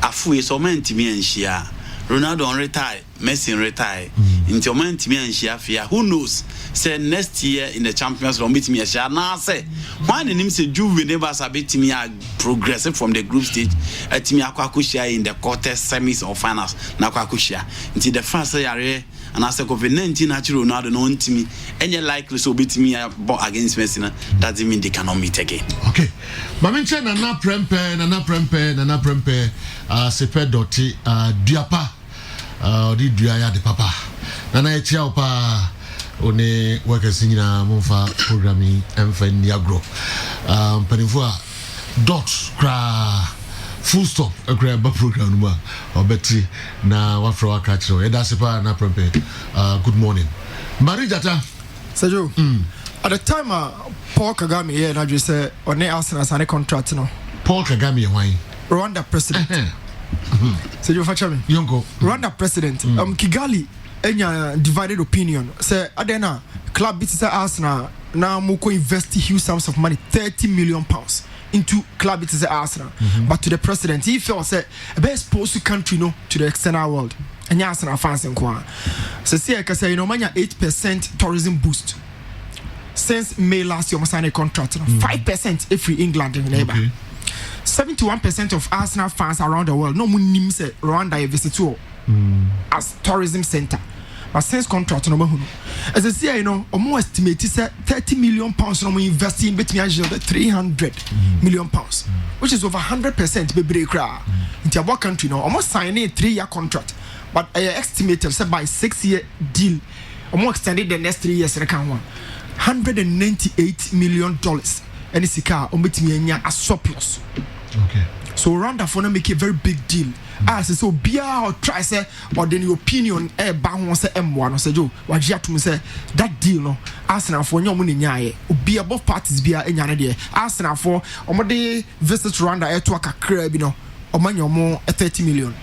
afu e so man timi anhia Ronaldo on retire Messi retire into man timi anhia afia who knows say next year in the Champions League meet me na say when him say Juve never sabet me progress from the group stage atimi akwakushia in the quarter semis or finals na akwakushia into the France yare and as a COVID-19 natural Ronaldo no ntimi any likely so beat me against Messi na that mean they cannot meet again. Okay maminche na prempe sepe doti duapa di duaya de papa na etia opa one workers in Monfa programming and for Niagro. Penifua dots cra full stop a grab program or Betty na what for catch that's a na prepare. Good morning. Marijata Sergio. At the time Paul Kagame here and I just say on Arsenal sign a contract no. Paul Kagame wine. Rwanda president. Sergio Fachami. Yongo. Rwanda president. Kigali enya divided opinion say adena club beats Arsenal now moko invest huge sums of money £30 million into club it is Arsenal, but to the president he felt say a best exposed to country to the external world. And Arsenal fans in Kwa. So see I can say 8% tourism boost. Since May last year, I signed a contract. 5% if free England in neighbor. 71% of Arsenal fans around the world no money say Rwanda visit to as tourism center. But since contract no more, as I say, almost estimate is 30 million pounds no investing between 300 million pounds, which is over 100% be break into our country almost signing a 3-year contract, but I estimated say by 6-year deal, almost extended the next 3 years. $198 million, and it's a car a surplus. Okay. So Rwanda for them make a very big deal. So Bia or try say or then your opinion wants say M1 or say Joe wajia to me say that deal no Arsenal for your money nyaye Bia both parties Bia enyane de Arsenal for omode visit Rwanda to aka crab more 30 million.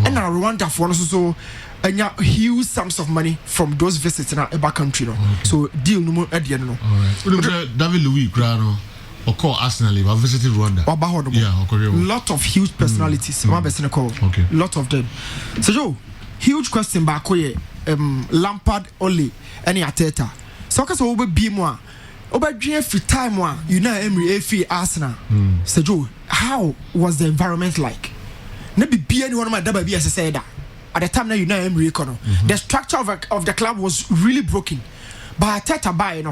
And now Rwanda for so and huge sums of money from those visits in our back country. So deal no more at the end. Alright. David Louis Grano or call Arsenal I visited Rwanda. Lot of huge personalities. Okay. Lot of them. So Joe, huge question back here. Lampard Ole any Ateta. So cause over be more. Over free time one, Emery FA Arsenal. So Joe, how was the environment like? Maybe be anyone of my WB as I said that. At the time now Emery the structure of the club was really broken. But Ateta by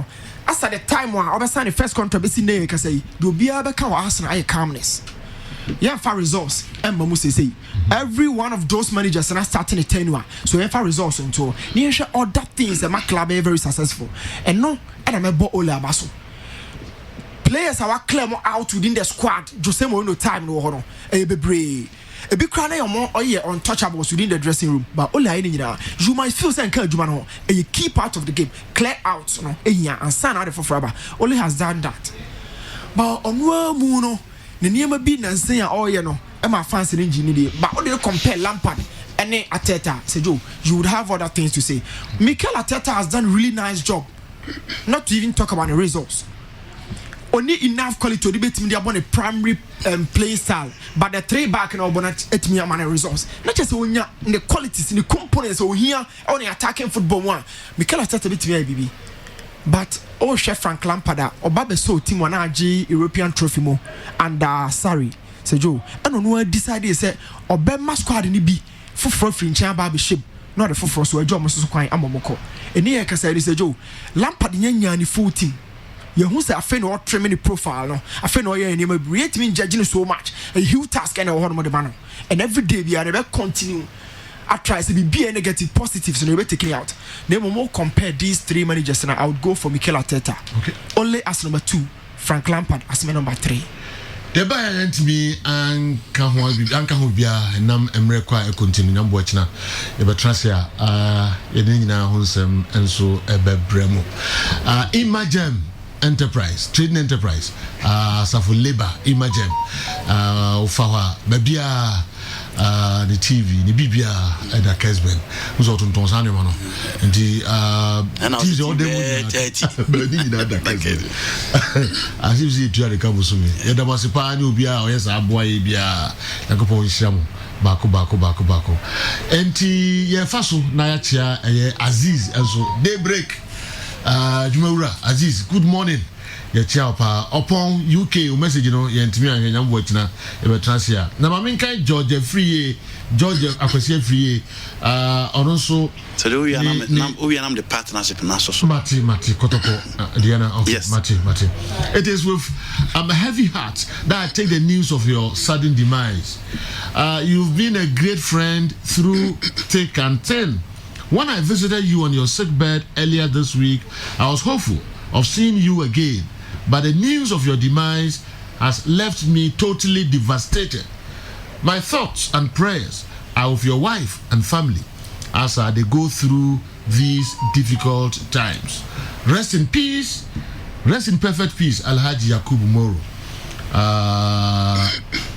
as at the time one I signed the first contract I say do be able to Arsenal calmness. Yeah, for results. Say every one of those managers are starting a tenure. So yeah, for results into all that things that my club are very successful. And no, and I'm a ball Ole Abaso. Players are clear more out within the squad. Just no time no honor. A big crowd more untouchables within the dressing room. But all you might feel saying a key part of the game. Clear out, and sign out for forever. Ole has done that. But on one the name be and say my fans in engineer. But how do you compare Lampard and Ateta? Say Joe, you would have other things to say. Mikel Arteta has done a really nice job. Not to even talk about the results. Only enough quality to debate me about a primary play style, but the 3-back and all bonnet at me among results. Not just when you the qualities in the components or here only attacking football one. Mikel Arteta bit me BB. But Chef Frank Lampard or Babe so team 1 European trophy mo and sorry, say Joe. I don't know decided say or Ben squad in the B for free Baby ship. Not the for so a job must quite amomoko. And here can say Joe Lampard in full team. You who say I feel no tremendous profile, no. I feel no you rate me judging so much. A huge task and a one more man. And every day we are never continue. I try to be a negative positive, so never taking out. They will more compare these 3 managers, and I would go for Mikel Arteta. Okay. Only as number 2, Frank Lampard as my number 3. The buyer and to me and Kahubia and Nam Emrekwa a continue number watching. Eba Tracia, Edina Honsem, and so Ebe Bremo. Imagem Enterprise, Trading Enterprise, Safu Labor, Imagem, Ufawa, Babia. The TV, the BBA, and the Kessben, who's out on Tonsanio. And the TV all day, as if you are a Kabusumi. Yet was a pan, Bia, or yes, a boy, Bia, and Copo Shamu, Bako. And the Faso, Nayacha, Aziz, and so daybreak. Jumura, Aziz, good morning. Ya chiapa upon UK message yentimi anhwanyam boatina e betransia na maminka George Free akwese free onso so we are the partnership na so Mati Kotoko Diana okay yes. Mati it is with a heavy heart that I take the news of your sudden demise. You've been a great friend through thick and thin. When I visited you on your sick bed earlier this week, I was hopeful of seeing you again. But the news of your demise has left me totally devastated. My thoughts and prayers are with your wife and family as they go through these difficult times. Rest in peace, rest in perfect peace, Alhaji Yakubu Moro.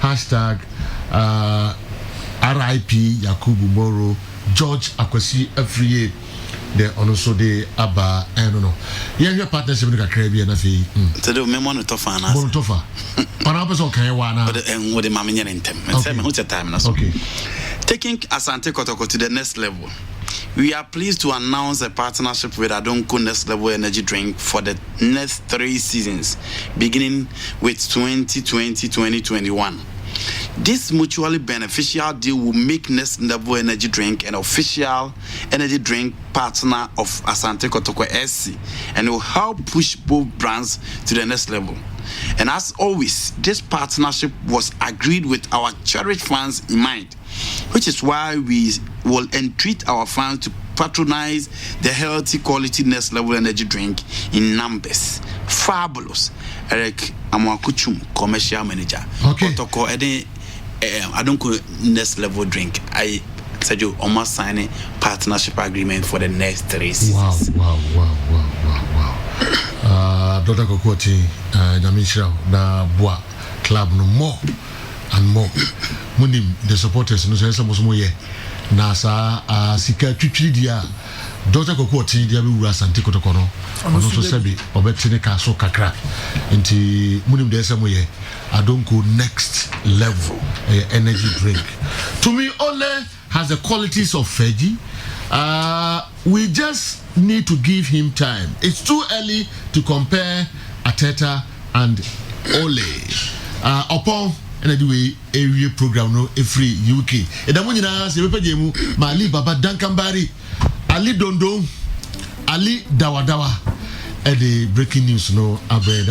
Hashtag RIP Yakubu Moro, George Akwesi Afriye. the also the aba no your partnership with Kakrebi and Afi. So the memon to fana. Bontofa. Panapason Kayawana and with the Maminian in them. And 7 time. Okay. Taking Asante Kotoko to the next level. We are pleased to announce a partnership with Adonko Next Level Energy Drink for the next 3 seasons, beginning with 2020-2021. This mutually beneficial deal will make Next Level Energy Drink an official energy drink partner of Asante Kotoko SC, and will help push both brands to the next level. And as always, this partnership was agreed with our cherished fans in mind, which is why we will entreat our fans to patronize the healthy quality Next Level Energy Drink in numbers. Fabulous. Eric Amwakuchum, commercial manager. Okay. Kotoko, I don't call Next Level Drink. I said you almost sign a partnership agreement for the next 3 seasons. Wow. Dr. Kokoti, Namishra, na Bois Club no more and more. Munim, the supporters, no sense of Moye. Nasa, Sika Chidia, Dr. Kokoti, Diabu Santi Kotokono, and also Sebi, Obetineka, so Kakra, into Munim de Samoye. I don't go next level energy drink. To me, Ole has the qualities of Feji. We just need to give him time. It's too early to compare Ateta and Ole. Upon anyway, area program no free UK. Edamunina se pepe jemu Mali Baba Dankambari, Ali Dondo, Ali Dawadawa. The breaking news no abe.